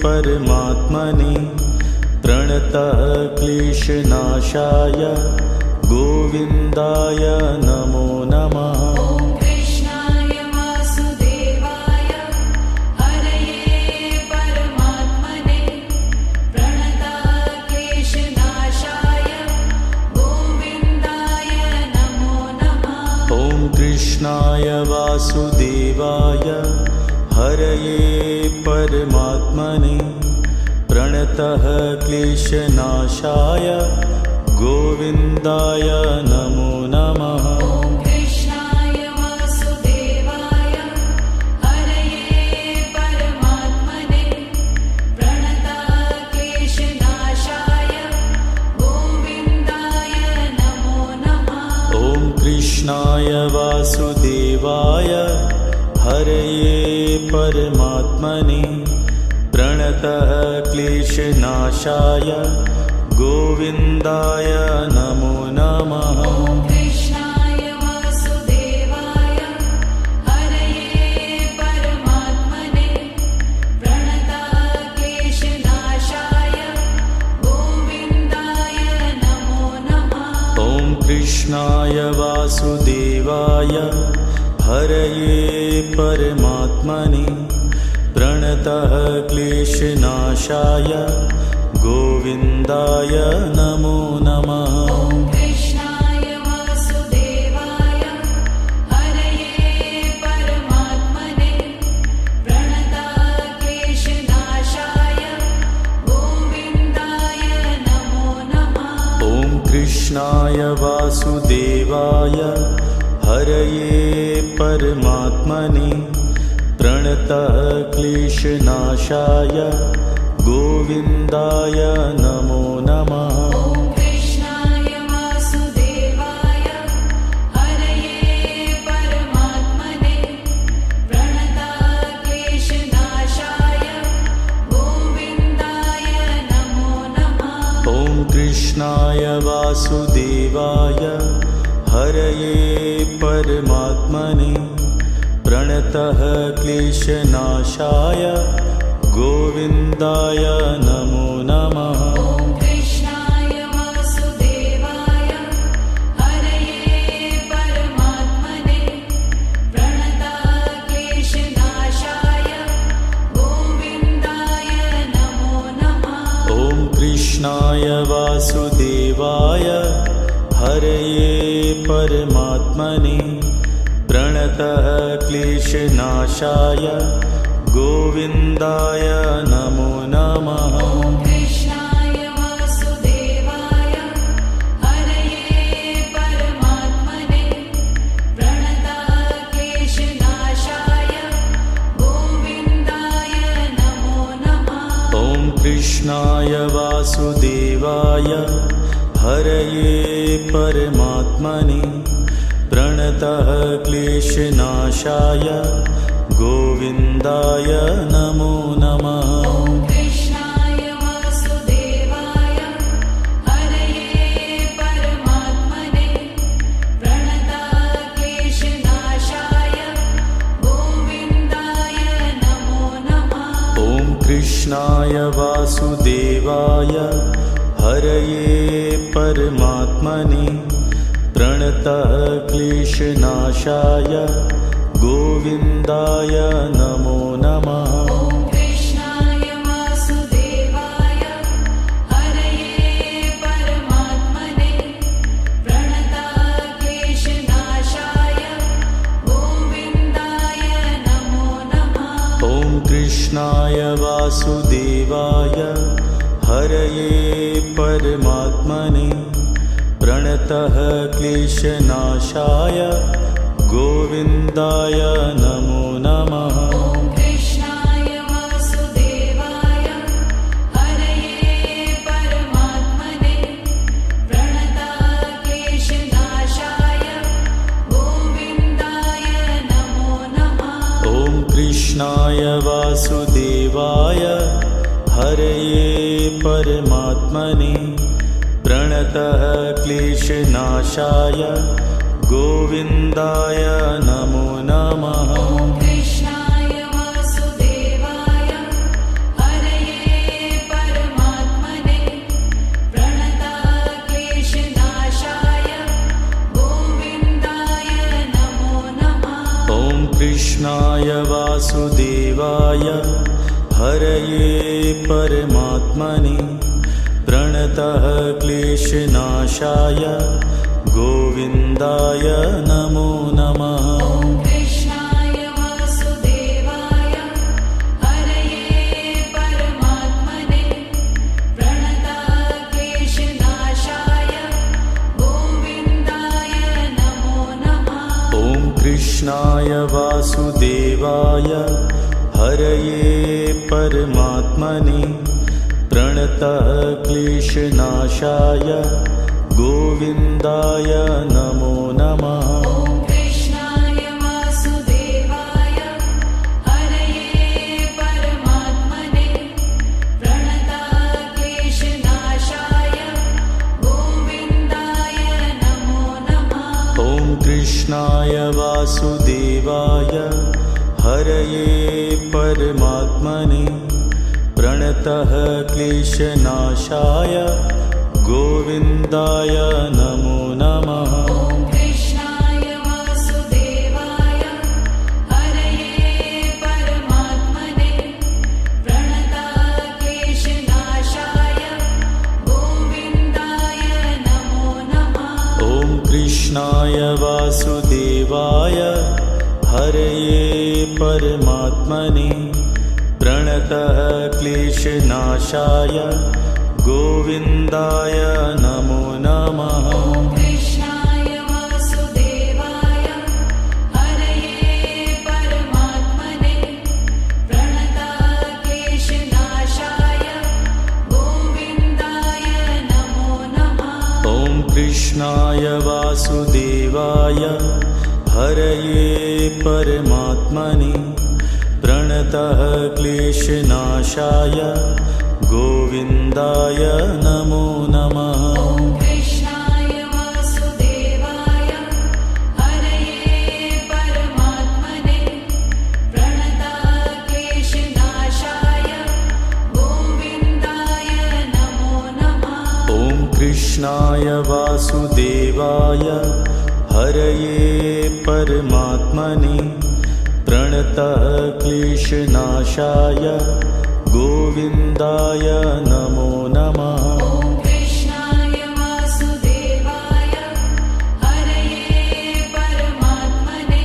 परमात्मने प्रणतः क्लेशनाशाय गोविन्दाय नमो नमः। ॐ कृष्णाय वासुदेवाय हरये परमात्मने प्रणतक्लेशनाशाय गोविन्दाय नमो नमः। ॐ कृष्णाय वासुदेवाय हरये परमात्मने प्रणतः क्लेशनाशाय गोविन्दाय नमो नमः। ॐ कृष्णाय वासुदेवाय हरये परमात्मने प्रणतक्लेशनाशाय गोविन्दाय नमो नमः। ॐ कृष्णाय वासुदेवाय हरये परमात्मने प्रणतः क्लेशनाशाय गोविन्दाय नमो नमः। ॐ कृष्णाय वासुदेवाय हरये परमात्मने प्रणतक्लेशनाशाय गोविन्दाय नमो नमः। ॐ कृष्णाय वासुदेवाय हरये परमात्मने प्रणतः क्लेशनाशाय गोविन्दाय नमो नमः। ॐ कृष्णाय वासुदेवाय हरये परमात्मने प्रणतक्लेशनाशाय गोविन्दाय नमो नमः। ॐ कृष्णाय वासुदेवाय हरये परमात्मने प्रणतः क्लेशनाशाय गोविन्दाय नमो नमः। ॐ कृष्णाय वासुदेवाय हरये परमात्मने प्रणतक्लेशनाशाय गोविन्दाय नमो नमः। ॐ कृष्णाय वासुदेवाय हरये परमात्मने प्रणतः क्लेशनाशाय गोविन्दाय नमो नमः। ॐ कृष्णाय वासुदेवाय हरये परमात्मने प्रणतक्लेशनाशाय गोविन्दाय नमो नमः। ॐ कृष्णाय वासुदेवाय हरये परमात्मने प्रणतः क्लेशनाशाय गोविन्दाय नमो नमः। ॐ कृष्णाय वासुदेवाय हरये परमात्मने प्रणतक्लेशनाशाय वासुदेवाय हरये परमात्मने प्रणतः क्लेशनाशाय गोविन्दाय नमो नमः। ॐ कृष्णाय वासुदेवाय हरये परमात्मने प्रणतः क्लेशनाशाय गोविन्दाय नमो नमः। ॐ कृष्णाय वासुदेवाय हरये परमात्मने प्रणतः क्लेशनाशाय गोविन्दाय नमो नमः। ॐ कृष्णाय वासुदेवाय हरये परमात्मने प्रणतः क्लेशनाशाय गोविन्दाय नमो नमः। ॐ कृष्णाय वासुदेवाय हरये परमात्मने प्रणतः क्लेशनाशाय गोविन्दाय नमो नमः। ॐ कृष्णाय वासुदेवाय हरये परमात्मने प्रणतः क्लेशनाशाय गोविन्दाय नमो नमः। ॐ कृष्णाय वासुदेवाय हरये परमात्मने प्रणतः क्लेशनाशाय गोविन्दाय नमो नमः। ॐ कृष्णाय वासुदेवाय हरये परमात्मने प्रणतः क्लेशनाशाय गोविन्दाय नमो नमः। ॐ कृष्णाय वासुदेवाय हरये परमात्मने प्रणतः क्लेशनाशाय गोविन्दाय नमो नमः। ॐ कृष्णाय वासुदेवाय हरये परमात्मने प्रणतः क्लेशनाशाय गोविन्दाय नमो नमः। ॐ कृष्णाय वासुदेवाय हरये परमात्मने प्रणतः क्लेशनाशाय गोविन्दाय नमो नमः। ॐ कृष्णाय वासुदेवाय हरये परमात्मने प्रणतः क्लेशनाशाय गोविन्दाय नमो नमः। ॐ कृष्णाय वासुदेवाय हरये परमात्मने प्रणतः क्लेशनाशाय गोविन्दाय नमो नमः। ॐ कृष्णाय वासुदेवाय हरये परमात्मने प्रणतः क्लेशनाशाय गोविन्दाय नमो नमः। ॐ कृष्णाय वासुदेवाय हरये परमात्मने प्रणतः क्लेशनाशाय गोविन्दाय नमो नमः। ॐ कृष्णाय वासुदेवाय हरये परमात्मने प्रणतः क्लेशनाशाय गोविन्दाय नमो नमः। ॐ कृष्णाय वासुदेवाय हरये परमात्मने प्रणतः क्लेशनाशाय गोविन्दाय नमो नमः। ॐ कृष्णाय वासुदेवाय हरये परमात्मने प्रणतः क्लेशनाशाय गोविन्दाय नमो नमः। ॐ कृष्णाय वासुदेवाय हरये परमात्मने प्रणतः क्लेशनाशाय गोविन्दाय नमो नमः। ॐ कृष्णाय वासुदेवाय हरये परमात्मने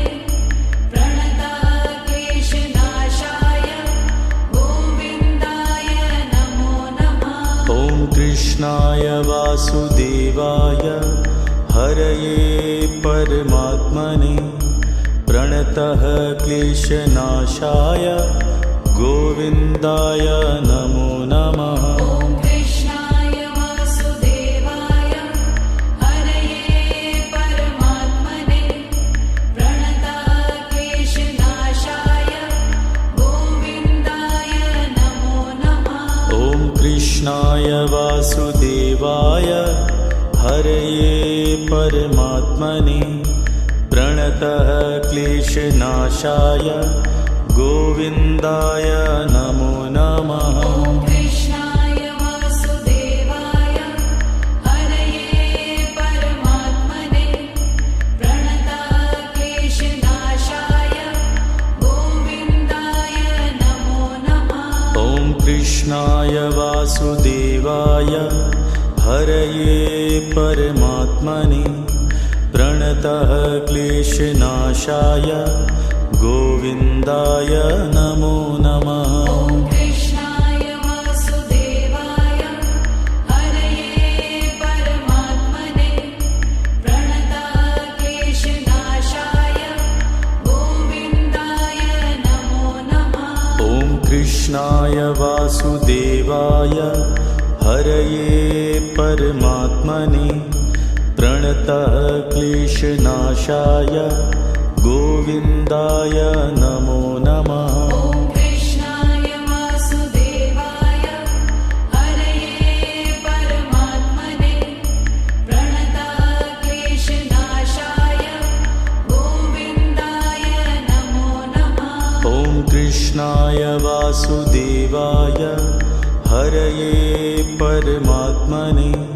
प्रणतः क्लेशनाशाय गोविन्दाय नमो नमः। ॐ कृष्णाय वासुदेवाय हरये परमात्मने प्रणतः क्लेशनाशाय गोविन्दाय नमो नमः। ॐ कृष्णाय कृष्णाय हरये परमात्मने प्रणतः क्लेशनाशाय गोविन्दाय नमो नमः। ॐ कृष्णाय वासुदेवाय हरये परमात्मने प्रणतः क्लेशनाशाय गोविन्दाय नमो नमः। ॐ कृष्णाय वासुदेवाय हरये परमात्मने प्रणतः क्लेशनाशाय गोविन्दाय नमो नमः। ॐ कृष्णाय वासुदेवाय हरये परमात्मने प्रणतः क्लेशनाशाय गोविन्दाय नमो नमः। ॐ कृष्णाय वासुदेवाय हरये परमात्मने प्रणतः क्लेशनाशाय गोविन्दाय नमो नमः। ॐ कृष्णाय वासुदेवाय हरये परमात्मने प्रणतः क्लेशनाशाय गोविन्दाय नमो नमः। ॐ कृष्णाय वासुदेवाय हरये परमात्मने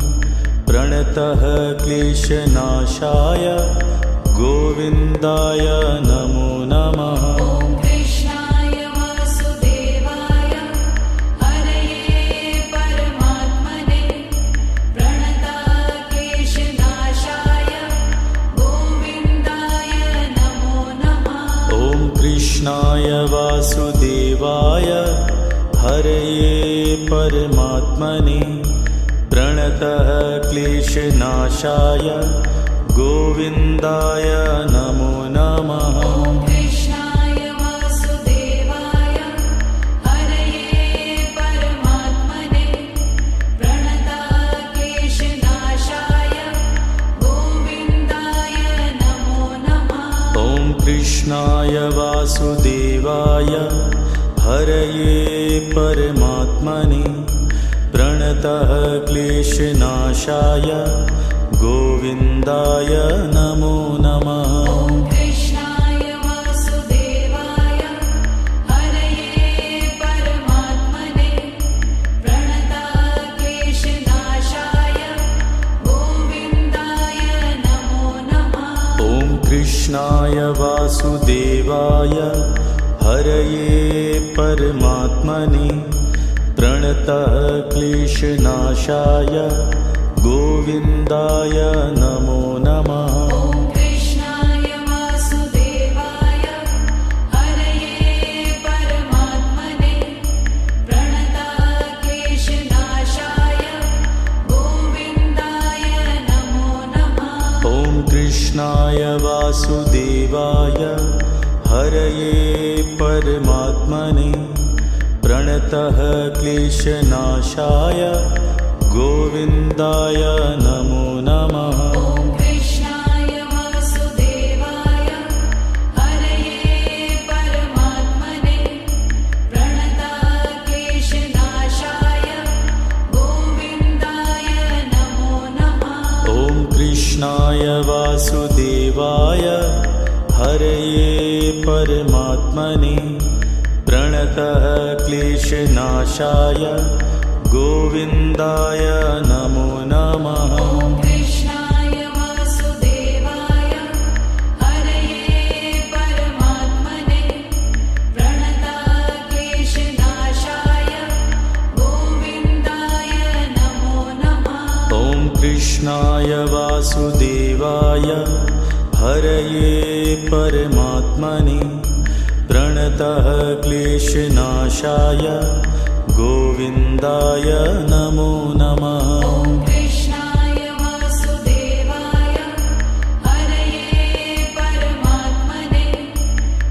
प्रणतः क्लेशनाशाय गोविन्दाय नमो नमः। ॐ कृष्णाय वासुदेवाय हरये परमात्मने प्रणतः क्लेशनाशाय गोविन्दाय नमो नमः। ॐ कृष्णाय वासुदेवाय हरये परमात्मने प्रणतः क्लेशनाशाय गोविन्दाय नमो नमः। ॐ कृष्णाय वासुदेवाय हरये परमात्मने प्रणतः क्लेशनाशाय गोविन्दाय नमो नमः। ॐ कृष्णाय वासुदेवाय हरये परमात्मने प्रणतः क्लेशनाशाय गोविन्दाय नमो नमः। ॐ कृष्णाय वासुदेवाय हरये परमात्मने प्रणतः क्लेशनाशाय गोविन्दाय नमो नमः। ॐ कृष्णाय वासुदेवाय हरये परमात्मने प्रणतः क्लेशनाशाय गोविन्दाय नमो नमः। ॐ कृष्णाय वासुदेवाय हरये परमात्मने प्रणतः क्लेशनाशाय गोविन्दाय नमो नमः। ॐ कृष्णाय वासुदेवाय हरये परमात्मने प्रणतः क्लेशनाशाय गोविन्दाय नमो नमः। ॐ कृष्णाय वासुदेवाय हरये परमात्मने प्रणतः क्लेशनाशाय गोविन्दाय नमो नमः। ॐ कृष्णाय वासुदेवाय हरये परमात्मने प्रणतः क्लेशनाशाय गोविन्दाय नमो नमः। ॐ कृष्णाय वासुदेवाय हरये परमात्मने प्रणतः क्लेशनाशाय गोविन्दाय नमो नमः। ॐ कृष्णाय वासुदेवाय हरये परमात्मने प्रणतः क्लेशनाशाय गोविन्दाय नमो नमः। ॐ कृष्णाय वासुदेवाय हरये परमात्मने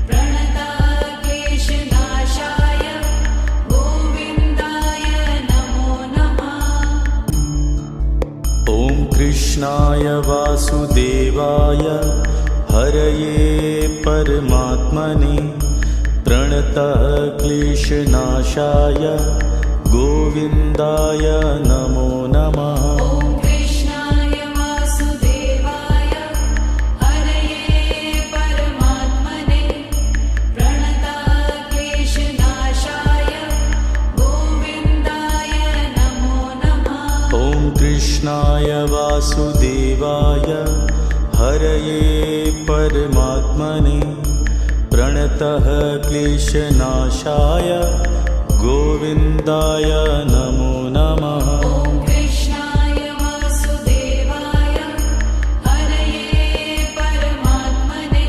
प्रणतः क्लेशनाशाय गोविन्दाय नमो नमः। ॐ कृष्णाय वासुदेवाय हरये परमात्मने प्रणतः क्लेशनाशाय गोविन्दाय नमो नमः। ॐ वासुदेवाय हरये परमात्मने प्रणतः क्लेशनाशाय गोविन्दाय नमो नमः। ॐ कृष्णाय वासुदेवाय हरये परमात्मने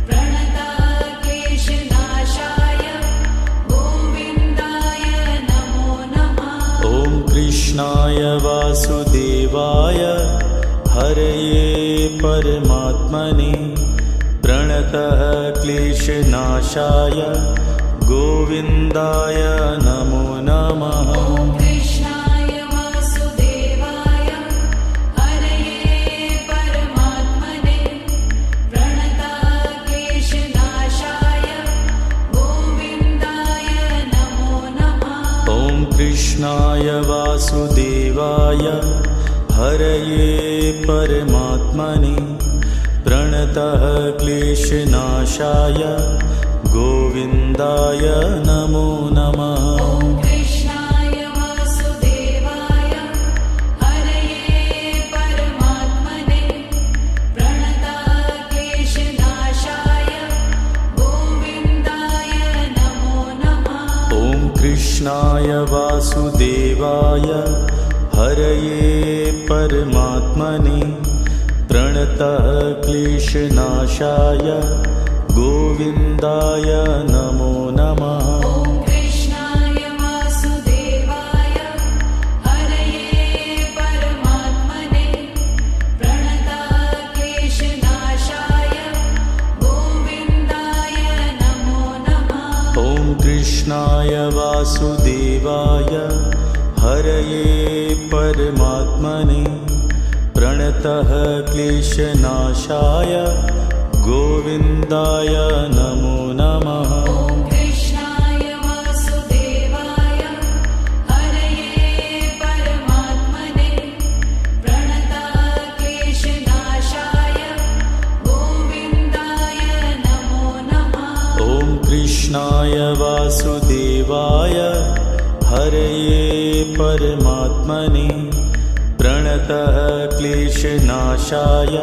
प्रणतः क्लेशनाशाय गोविन्दाय नमो नमः। ॐ कृष्णाय वासुदेवाय हरये परमात्मने प्रणतः क्लेशनाशाय गोविन्दाय नमो नमः। ॐ कृष्णाय वासुदेवाय हरये परमात्मने प्रणतः क्लेशनाशाय गोविन्दाय नमो नमः। ॐ कृष्णाय वासुदेवाय हरये परमात्मने प्रणतः क्लेशनाशाय गोविन्दाय नमो नमः। ॐ कृष्णाय वासुदेवाय हरये परमात्मने प्रणतः क्लेशनाशाय गोविन्दाय नमो नमः। ॐ कृष्णाय वासुदेवाय हरये परमात्मने प्रणतः क्लेशनाशाय गोविन्दाय नमो नमः। ॐ कृष्णाय वासुदेवाय हरये परमात्मने प्रणतः क्लेशनाशाय गोविन्दाय नमो नमः। ॐ कृष्णाय वासुदेवाय हरये परमात्मने प्रणतः क्लेशनाशाय गोविन्दाय नमो नमः। ॐ कृष्णाय वासुदेवाय हरये परमात्मने प्रणतः क्लेशनाशाय गोविन्दाय नमो नमः। ॐ कृष्णाय वासुदेवाय हरये परमात्मने प्रणतः क्लेशनाशाय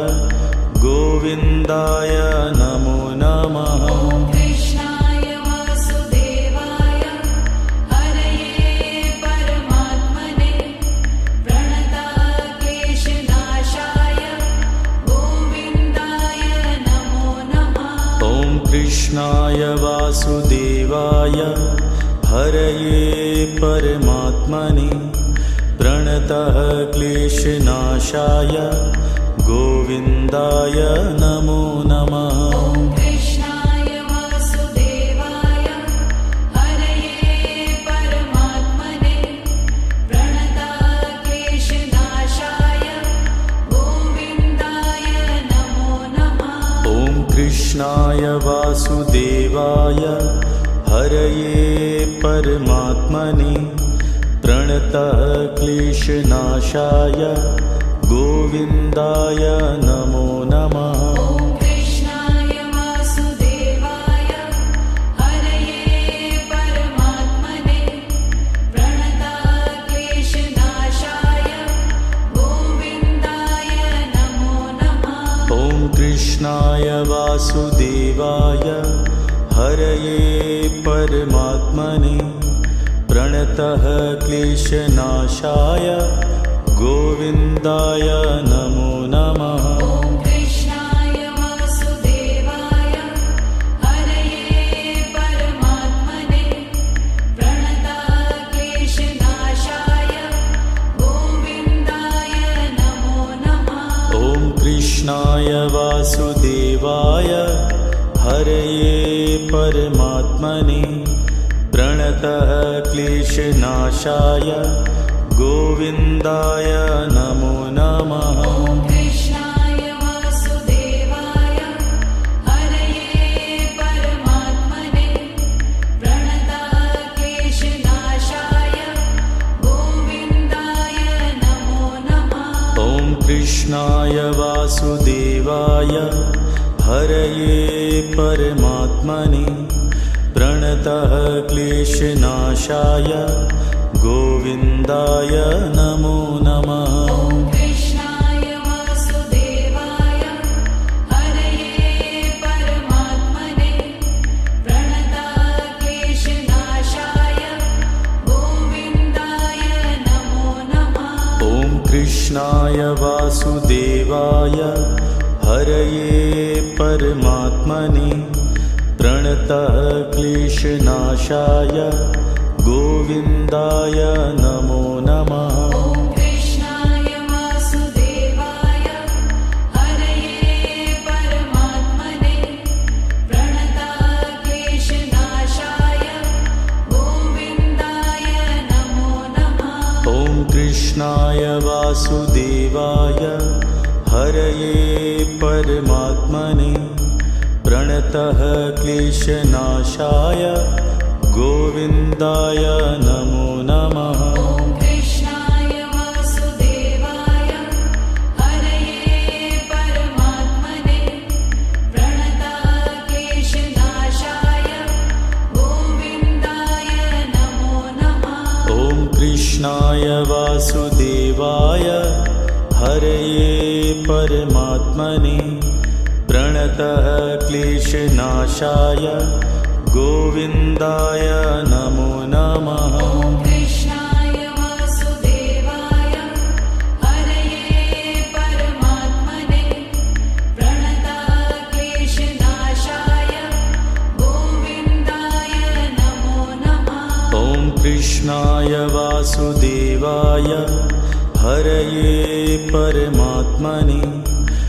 गोविन्दाय नमो नमः। ॐ कृष्णाय वासुदेवाय हरये परमात्मने प्रणतः क्लेशनाशाय गोविन्दाय नमो नमः। ॐ कृष्णाय वासुदेवाय हरये परमात्मने प्रणतः क्लेशनाशाय गोविन्दाय नमो नमः। ॐ कृष्णाय वासुदेवाय हरये परमात्मने प्रणतः क्लेशनाशाय गोविन्दाय नमो नमः। ॐ कृष्णाय वासुदेवाय हरये परमात्मने प्रणतः क्लेशनाशाय गोविन्दाय नमो नमः। ॐ कृष्णाय वासुदेवाय हरये परमात्मने प्रणतः क्लेशनाशाय गोविन्दाय नमो नमः। ॐ कृष्णाय वासुदेवाय हरये परमात्मने प्रणतः क्लेशनाशाय गोविन्दाय नमो नमः। ॐ कृष्णाय वासुदेवाय हरये परमात्मने प्रणतः क्लेशनाशाय गोविन्दाय नमो नमः। ॐ कृष्णाय वासुदेवाय हरये परमात्मने प्रणतः क्लेशनाशाय गोविन्दाय नमो नमः। ॐ कृष्णाय वासुदेवाय हरये परमात्मने प्रणतः क्लेशनाशाय गोविन्दाय नमो नमः। ॐ कृष्णाय वासुदेवाय हरये परमात्मने प्रणतः क्लेशनाशाय गोविन्दाय नमो नमः। ॐ कृष्णाय वासुदेवाय हरये परमात्मने प्रणतः क्लेशनाशाय गोविन्दाय नमो नमः। ॐ कृष्णाय वासुदेवाय हरये परमात्मने प्रणतः क्लेशनाशाय गोविन्दाय नमो नमः। ॐ कृष्णाय वासुदेवाय हरये परमात्मने प्रणतः क्लेशनाशाय गोविन्दाय नमो नमः। ॐ कृष्णाय वासुदेवाय हरये परमात्मने प्रणतः क्लेशनाशाय गोविन्दाय नमो नमः। ॐ कृष्णाय वासुदेवाय हरये परमात्मने प्रणतः क्लेशनाशाय गोविन्दाय नमो नमः। ॐ कृष्णाय वासुदेवाय हरये परमात्मने प्रणतः क्लेशनाशाय गोविन्दाय नमो नमः। ॐ कृष्णाय वासुदेवाय हरये परमात्मने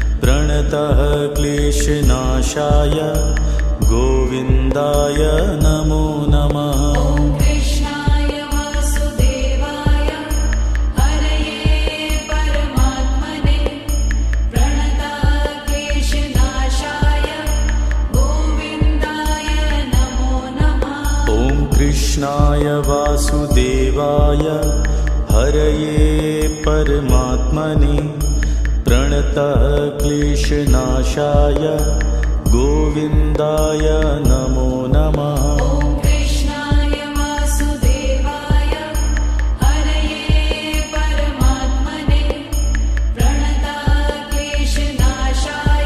प्रणतः क्लेशनाशाय गोविन्दाय नमो नमः। ॐ कृष्णाय वासुदेवाय हरये परमात्मने प्रणतः क्लेशनाशाय गोविन्दाय नमो नमः। ॐ कृष्णाय वासुदेवाय हरये परमात्मने प्रणतः क्लेशनाशाय गोविन्दाय नमो नमः। ॐ कृष्णाय वासुदेवाय हरये परमात्मने प्रणतः क्लेशनाशाय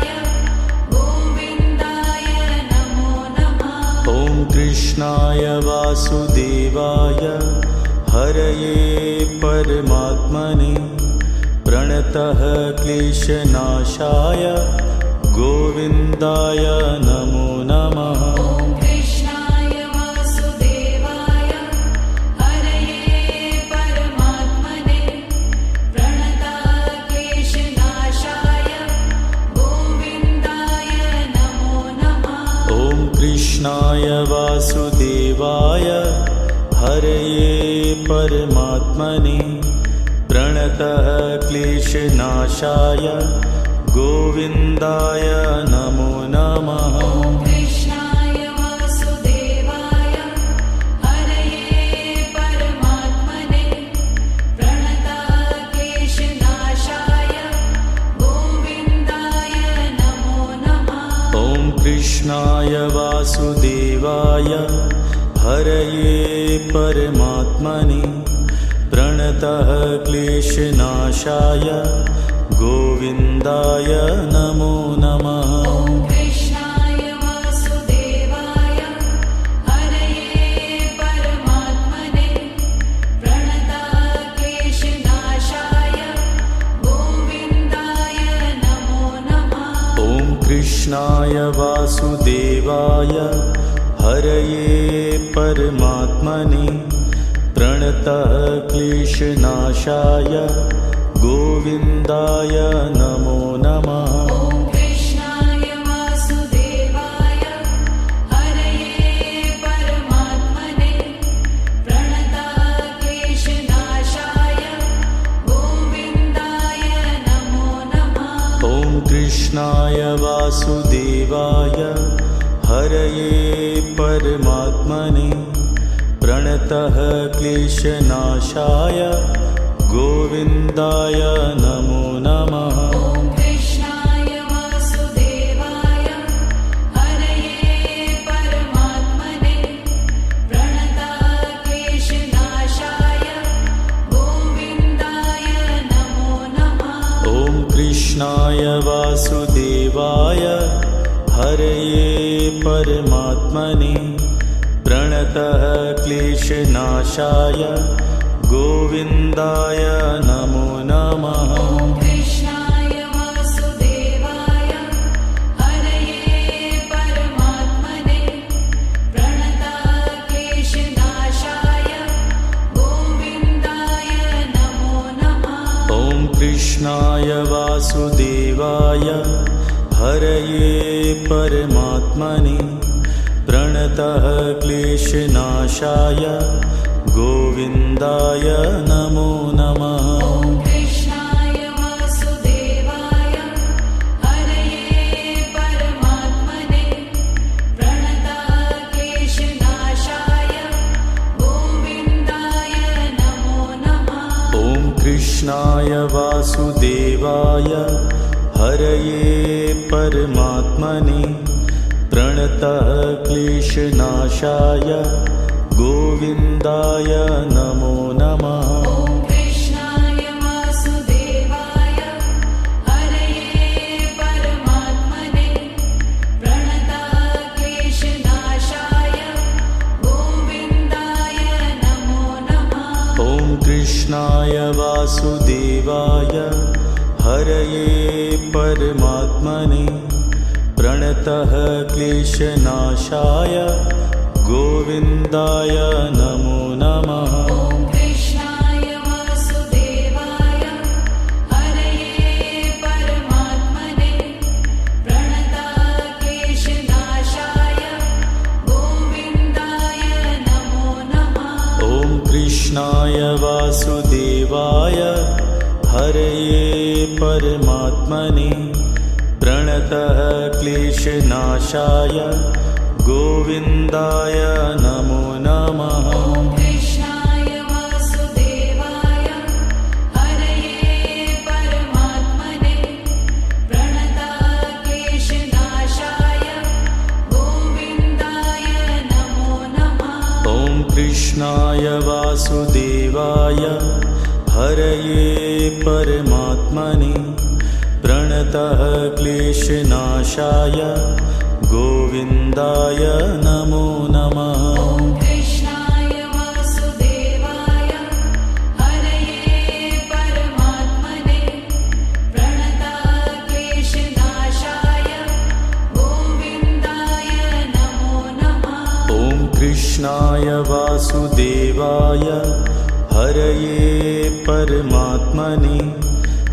गोविन्दाय नमो नमः। ॐ कृष्णाय वासुदेवाय हरये परमात्मने प्रणतः क्लेशनाशाय गोविन्दाय नमो नमः। ॐ कृष्णाय वासुदेवाय हरये परमात्मने प्रणतः क्लेशनाशाय गोविन्दाय नमो नमः। ॐ कृष्णाय वासुदेवाय हरये परमात्मने प्रणतः क्लेशनाशाय गोविन्दाय नमो नमः। ॐ कृष्णाय वासुदेवाय हरये परमात्मने प्रणतः क्लेशनाशाय गोविन्दाय नमो नमः। ॐ कृष्णाय वासुदेवाय हरये परमात्मने प्रणतः क्लेशनाशाय गोविन्दाय नमो नमः। ॐ कृष्णाय वासुदेवाय हरये परमात्मने प्रणतः क्लेशनाशाय गोविन्दाय नमो नमः। ॐ कृष्णाय वासुदेवाय हरये परमात्मने प्रणतः क्लेशनाशाय गोविन्दाय नमो नमः। ॐ कृष्णाय वासुदेवाय हरये परमात्मने प्रणतः क्लेशनाशाय गोविन्दाय नमो नमः। ॐ कृष्णाय वासुदेवाय हरये परमात्मने प्रणतः क्लेशनाशाय गोविन्दाय नमो नमः। ॐ कृष्णाय वासुदेवाय हरये परमात्मने प्रणतः क्लेशनाशाय गोविन्दाय नमो नमः। ॐ कृष्णाय वासुदेवाय हरये परमात्मने प्रणतः क्लेशनाशाय गोविन्दाय नमो नमः। ॐ कृष्णाय कृष्णाय वासुदेवाय हरये परमात्मने प्रणतः क्लेशनाशाय गोविन्दाय नमो नमः। ॐ कृष्णाय वासुदेवाय हरये परमात्मने प्रणतः क्लेशनाशाय गोविन्दाय नमो नमः। ॐ कृष्णाय वासुदेवाय हरये परमात्मने प्रणतः क्लेशनाशाय गोविन्दाय नमो नमः। ॐ कृष्णाय वासुदेवाय हरये परमात्मने प्रणतः क्लेशनाशाय गोविन्दाय नमो नमः। ॐ कृष्णाय वासुदेवाय हरये परमात्मने प्रणतः क्लेशनाशाय गोविन्दाय नमो नमः। ॐ कृष्णाय वासुदेवाय हरये परमात्मने प्रणतः क्लेशनाशाय गोविन्दाय नमो नमः। ॐ कृष्णाय वासुदेवाय हरये परमात्मने प्रणतः क्लेशनाशाय गोविन्दाय नमो नमः। ॐ कृष्णाय वासुदेवाय हरये परमात्मने प्रणतः क्लेशनाशाय गोविन्दाय नमो नमः। ॐ कृष्णाय वासुदेवाय हरये परमात्मने प्रणतः क्लेशनाशाय गोविन्दाय नमो नमः। ॐ कृष्णाय वासुदेवाय हरये परमात्मने प्रणतः क्लेशनाशाय गोविन्दाय नमो नमः। ॐ कृष्णाय वासुदेवाय हरये परमात्मने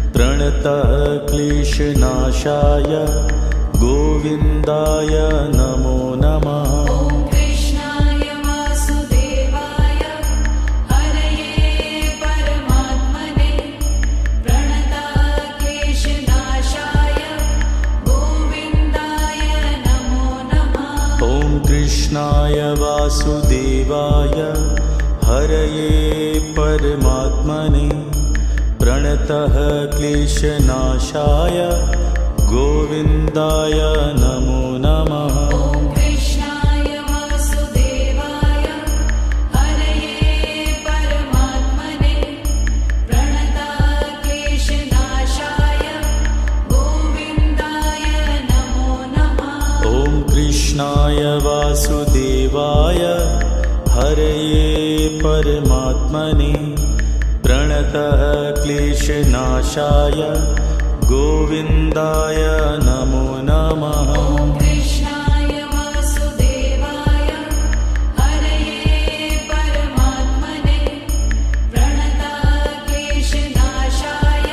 प्रणतः क्लेशनाशाय गोविन्दाय नमो नमः। ॐ कृष्णाय वासुदेवाय हरये परमात्मने प्रणतः क्लेशनाशाय गोविन्दाय नमो नमः। ॐ कृष्णाय वासुदेवाय हरये परमात्मने प्रणतः क्लेशनाशाय गोविन्दाय नमो नमः। ॐ कृष्णाय वासुदेवाय हरये परमात्मने प्रणतः क्लेशनाशाय गोविन्दाय नमो नमः। ॐ कृष्णाय वासुदेवाय हरये परमात्मने प्रणतः क्लेशनाशाय गोविन्दाय नमो नमः। ॐ कृष्णाय वासुदेवाय हरये परमात्मने प्रणतः क्लेशनाशाय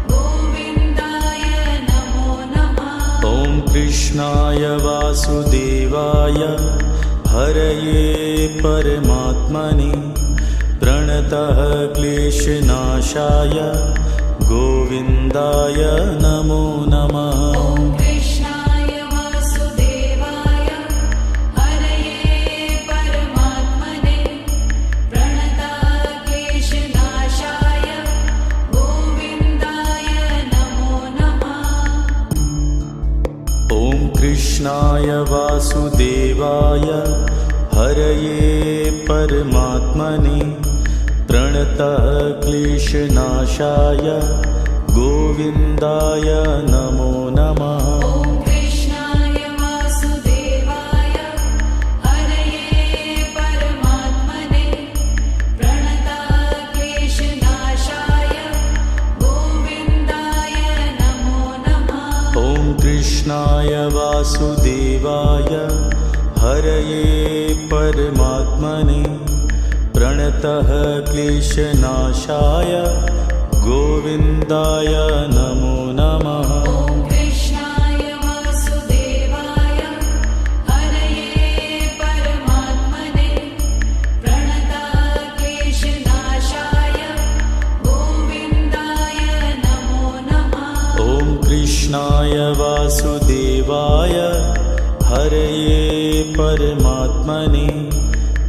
गोविन्दाय नमो नमः। ॐ कृष्णाय वासुदेवाय हरये परमात्मने प्रणतः क्लेशनाशाय गोविन्दाय नमो नमः। ॐ कृष्णाय वासुदेवाय हरये परमात्मने प्रणतः क्लेशनाशाय गोविन्दाय नमो नमः। ॐ कृष्णाय वासुदेवाय हरये परमात्मने प्रणतः क्लेशनाशाय गोविन्दाय नमो नमः। ॐ कृष्णाय वासुदेवाय हरये परमात्मने प्रणतः क्लेशनाशाय गोविन्दाय नमो नमः। ॐ कृष्णाय वासुदेवाय हरये परमात्मने प्रणतः क्लेशनाशाय गोविन्दाय नमो नमः। ॐ कृष्णाय वासुदेवाय हरये परमात्मने प्रणतक्लेशनाशाय गोविन्दाय नमो नमः। ॐ कृष्णाय वासुदेवाय हरये परमात्मने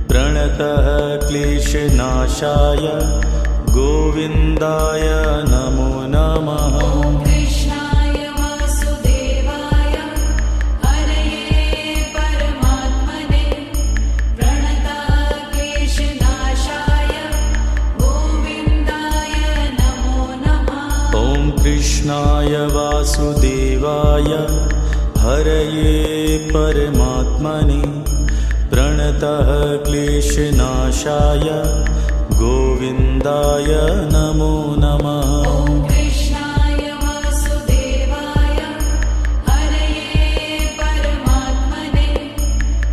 प्रणतः क्लेशनाशाय गोविन्दाय नमो नमः। ॐ कृष्णाय वासुदेवाय हरये परमात्मने प्रणतक्लेशनाशाय गोविन्दाय नमो नमः। ॐ कृष्णाय वासुदेवाय हरये परमात्मने प्रणतः क्लेशनाशाय गोविन्दाय नमो नमः। ॐ कृष्णाय वासुदेवाय हरये परमात्मने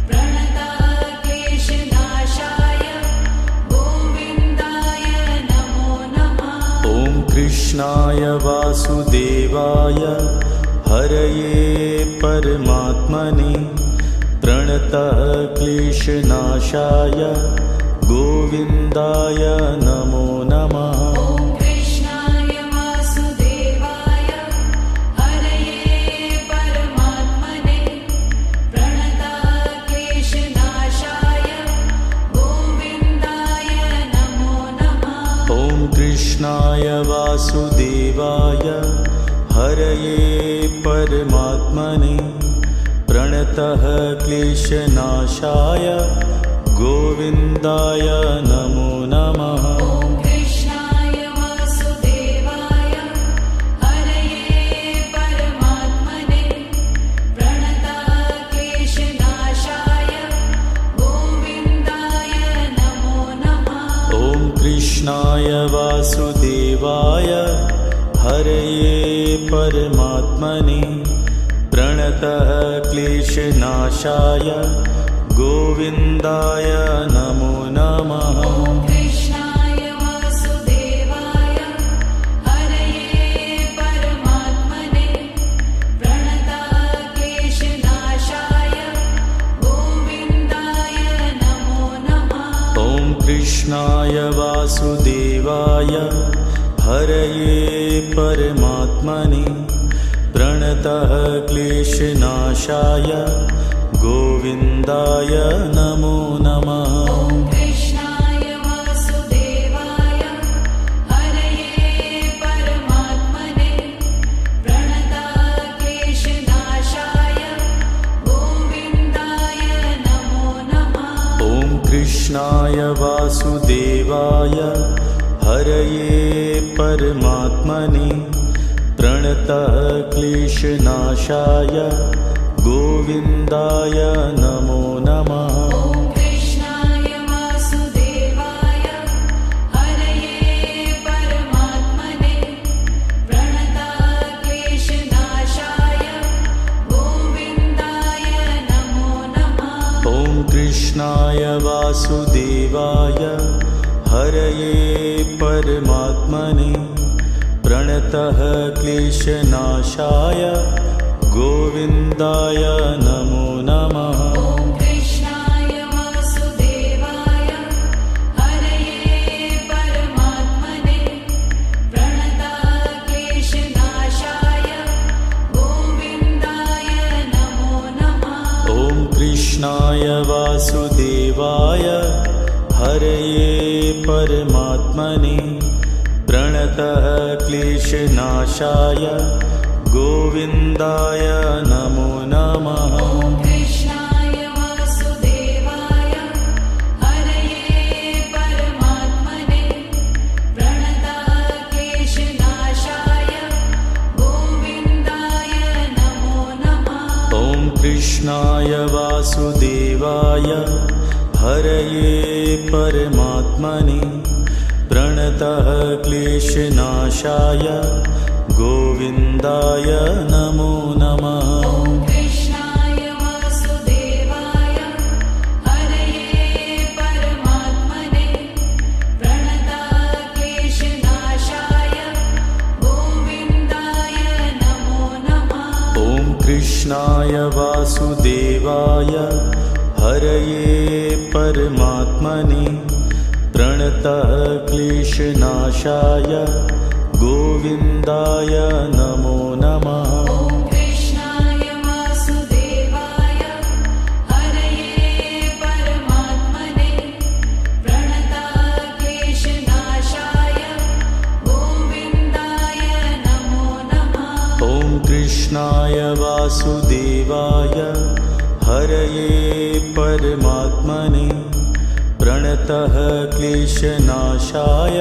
प्रणतक्लेशनाशाय गोविन्दाय नमो नमः। ॐ कृष्णाय वासुदेवाय हरये परमात्मने प्रणतः क्लेशनाशाय गोविन्दाय नमो नमः। ॐ कृष्णाय वासुदेवाय हरये परमात्मने प्रणतक्लेशनाशाय गोविन्दाय नमो नमः। ॐ कृष्णाय वासुदेवाय हरये परमात्मने प्रणतः क्लेशनाशाय गोविन्दाय नमो नमः। ॐ कृष्णाय वासुदेवाय हरये परमात्मने प्रणतक्लेशनाशाय गोविन्दाय नमो नमः। ॐ कृष्णाय वासुदेवाय हरये परमात्मने प्रणतः क्लेशनाशाय गोविन्दाय नमो नमः। ॐ कृष्णाय वासुदेवाय हरये परमात्मने प्रणतक्लेशनाशाय गोविन्दाय नमो नमः। ॐ कृष्णाय वासुदेवाय हरये परमात्मने प्रणतः क्लेशनाशाय गोविन्दाय नमो नमः। ॐ कृष्णाय वासुदेवाय हरये परमात्मने प्रणतक्लेशनाशाय गोविन्दाय नमो नमः। ॐ कृष्णाय वासुदेवाय हरये परमात्मने प्रणतः क्लेशनाशाय गोविन्दाय नमो नमः। ॐ कृष्णाय वासुदेवाय हरये परमात्मने प्रणतक्लेशनाशाय गोविन्दाय नमो नमः। ॐ कृष्णाय वासुदेवाय हरये परमात्मने प्रणतः क्लेशनाशाय गोविन्दाय नमो नमः। ॐ कृष्णाय वासुदेवाय हरये परमात्मने प्रणतक्लेशनाशाय गोविन्दाय नमो नमः। ॐ कृष्णाय वासुदेवाय हरये परमात्मने प्रणतः क्लेशनाशाय गोविन्दाय नमो नमः। ॐ कृष्णाय वासुदेवाय हरये परमात्मने प्रणतक्लेशनाशाय गोविन्दाय नमो नमः। ॐ कृष्णाय वासुदेवाय हरये परमात्मने प्रणतः क्लेशनाशाय गोविन्दाय नमो नमः। ॐ कृष्णाय वासुदेवाय हरये परमात्मने प्रणतक्लेशनाशाय कृष्णाय वासुदेवाय हरये परमात्मने प्रणतः क्लेशनाशाय गोविन्दाय नमो नमः। ॐ कृष्णाय वासुदेवाय हरये परमात्मने प्रणतः क्लेशनाशाय गोविन्दाय नमो नमः। ॐ कृष्णाय वासुदेवाय हरये परमात्मने प्रणतः क्लेशनाशाय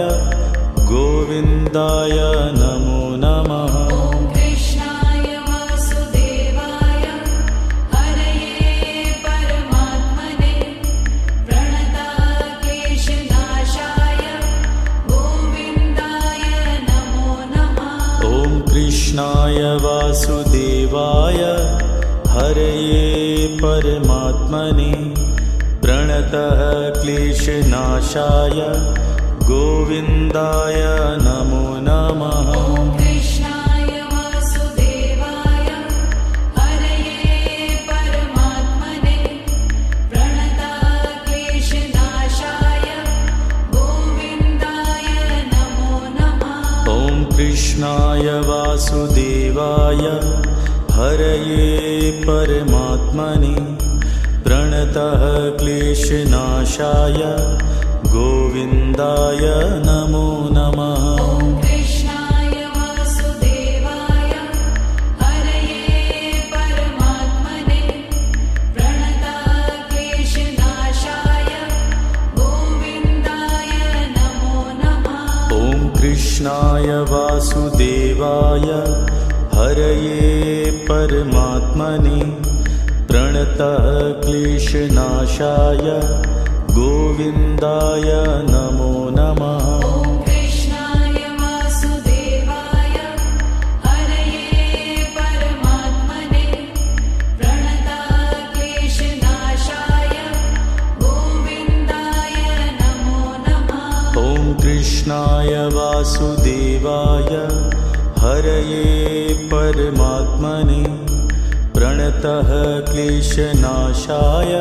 गोविन्दाय नमो नमः। ॐ कृष्णाय वासुदेवाय हरये परमात्मने प्रणतः क्लेशनाशाय गोविन्दाय नमो नमः। ॐ कृष्णाय वासुदेवाय हरये परमात्मने प्रणतः क्लेशनाशाय गोविन्दाय नमो नमः। ॐ कृष्णाय वासुदेवाय हरये परमात्मने प्रणतः क्लेशनाशाय गोविन्दाय नमो नमः। ॐ कृष्णाय वासुदेवाय हरये परमात्मने प्रणतः क्लेशनाशाय गोविन्दाय नमो नमः। ॐ कृष्णाय वासुदेवाय हरये परमात्मने प्रणतः क्लेशनाशाय गोविन्दाय नमो नमः। ॐ कृष्णाय वासुदेवाय हरये परमात्मने प्रणतः क्लेशनाशाय गोविन्दाय नमो नमः। ॐ कृष्णाय वासुदेवाय हरये परमात्मने प्रणतः क्लेशनाशाय गोविन्दाय नमो नमः। ॐ कृष्णाय वासुदेवाय हरये परमात्मने प्रणतः क्लेशनाशाय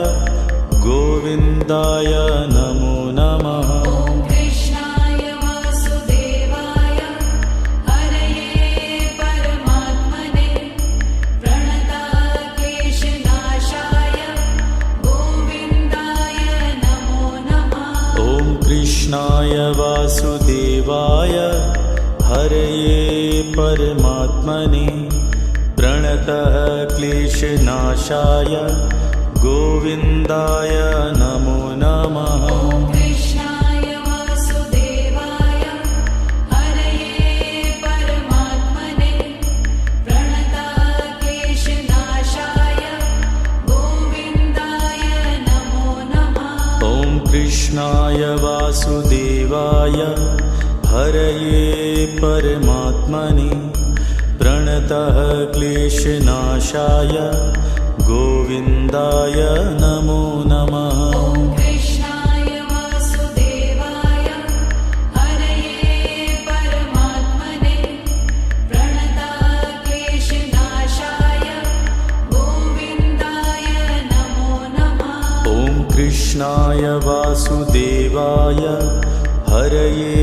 गोविन्दाय नमो नमः। ॐ कृष्णाय वासुदेवाय हरये परमात्मने प्रणतः क्लेशनाशाय गोविन्दाय नमो नमः। ॐ कृष्णाय वासुदेवाय हरये परमात्मने प्रणतः क्लेशनाशाय गोविन्दाय नमो नमः। ॐ कृष्णाय वासुदेवाय हरये परमात्मने प्रणतः क्लेशनाशाय गोविन्दाय नमो नमः। ॐ कृष्णाय वासुदेवाय हरये परमात्मने प्रणतः क्लेशनाशाय गोविन्दाय नमो नमः। ॐ कृष्णाय वासुदेवाय हरये परमात्मने प्रणतः क्लेशनाशाय गोविन्दाय नमो नमः। ॐ कृष्णाय वासुदेवाय हरये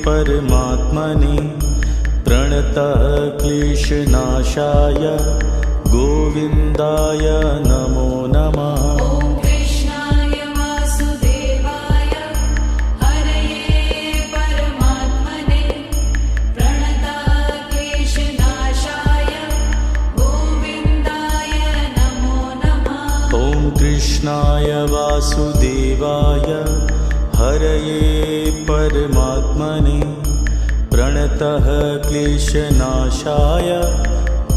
परमात्मने प्रणतः क्लेशनाशाय गोविन्दाय नमो नमः। ॐ कृष्णाय वासुदेवाय हरये परमात्मने प्रणतः क्लेशनाशाय गोविन्दाय नमो नमः। ॐ कृष्णाय वासुदेवाय हरये परमात्मने प्रणतः क्लेशनाशाय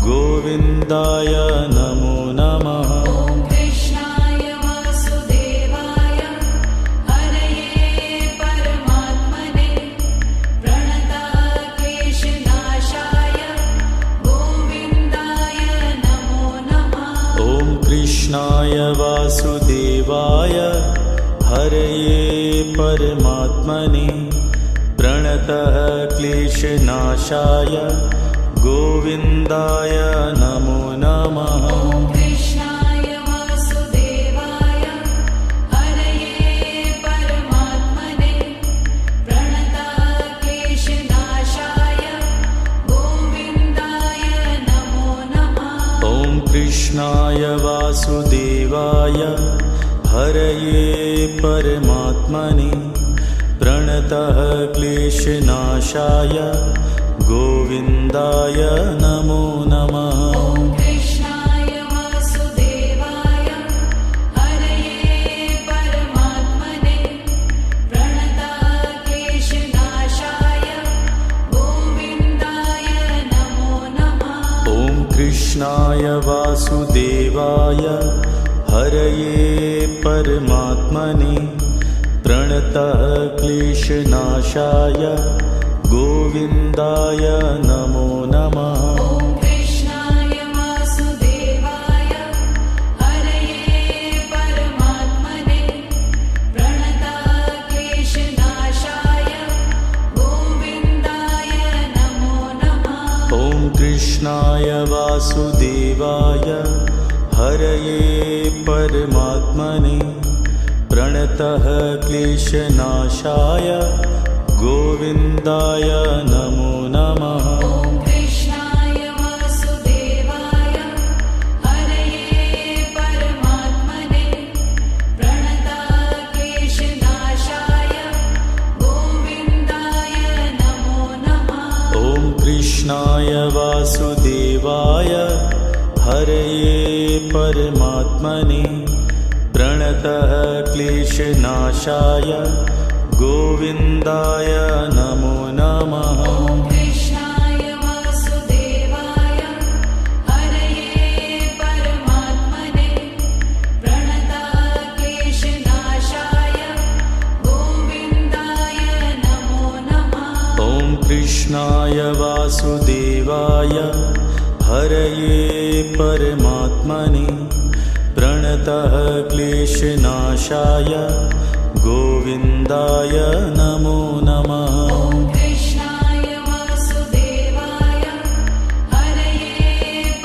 गोविन्दाय नमो नमः। ॐ कृष्णाय वासुदेवाय हरये परमात्मने प्रणतः क्लेशनाशाय गोविन्दाय नमो नमः। ॐ कृष्णाय वासुदेवाय हरये परमात्मने प्रणतः क्लेशनाशाय गोविन्दाय नमो नमः ॐ कृष्णाय वासुदेवाय हरये परमात्मने प्रणतक्लेशनाशाय गोविन्दाय नमो नमः ॐ कृष्णाय वासुदेवाय हरये परमात्मने प्रणतः क्लेशनाशाय गोविन्दाय नमो नमः ॐ कृष्णाय वासुदेवाय हरये परमात्मने प्रणतक्लेशनाशाय गोविन्दाय नमो नमः ॐ कृष्णाय वासुदेवाय हरये परमात्मने प्रणतः क्लेशनाशाय गोविन्दाय नमो नमः ॐ कृष्णाय वासुदेवाय हरये परमात्मने प्रणतक्लेशनाशाय गोविन्दाय नमो नमः ॐ कृष्णाय वासुदेवाय हरये परमात्मने प्रणतः क्लेशनाशाय गोविन्दाय नमो नमः ॐ कृष्णाय वासुदेवाय हरये परमात्मने प्रणतक्लेशनाशाय गोविन्दाय नमो नमः ॐ कृष्णाय वासुदेवाय हरये परमात्मने प्रणतः क्लेशनाशाय गोविन्दाय नमो नमः ॐ कृष्णाय वासुदेवाय हरये परमात्मने प्रणतक्लेशनाशाय गोविन्दाय नमो नमः ॐ कृष्णाय वासुदेवाय हरये परमात्मने प्रणतः क्लेशनाशाय गोविन्दाय नमो नमः ॐ कृष्णाय वासुदेवाय हरये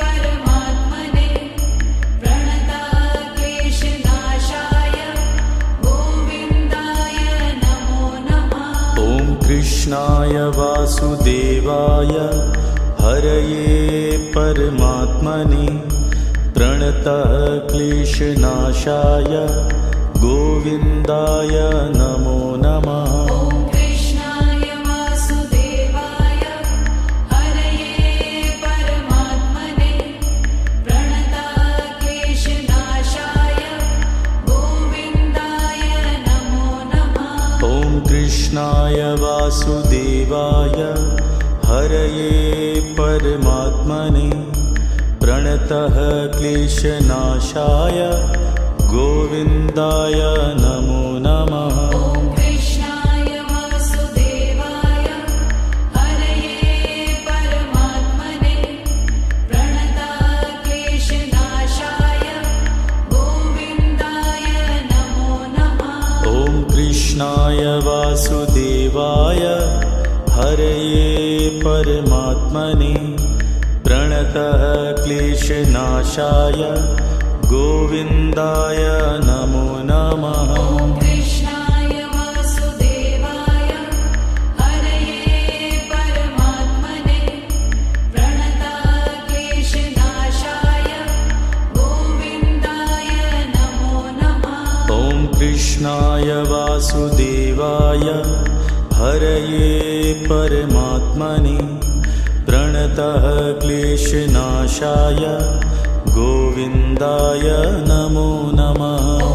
परमात्मने प्रणतक्लेशनाशाय गोविन्दाय नमो नमः ॐ कृष्णाय वासुदेवाय हरये परमात्मने प्रणतः क्लेशनाशाय गोविन्दाय नमो नमः ॐ कृष्णाय वासुदेवाय हरये परमात्मने प्रणतक्लेशनाशाय गोविन्दाय नमो नमः ॐ कृष्णाय वासुदेवाय हरये परमात्मने प्रणतः क्लेशनाशाय गोविन्दाय नमो नमः ॐ कृष्णाय वासुदेवाय हरये परमात्मने प्रणतक्लेशनाशाय गोविन्दाय नमो नमः ॐ कृष्णाय वासुदेवाय हरये परमात्मने प्रणतः क्लेशनाशाय गोविन्दाय नमो नमः ॐ कृष्णाय वासुदेवाय हरये परमात्मने प्रणतक्लेशनाशाय गोविन्दाय नमो नमः ॐ कृष्णाय वासुदेवाय हरये परमात्मने प्रणतः क्लेशनाशाय गोविन्दाय नमो नमः ॐ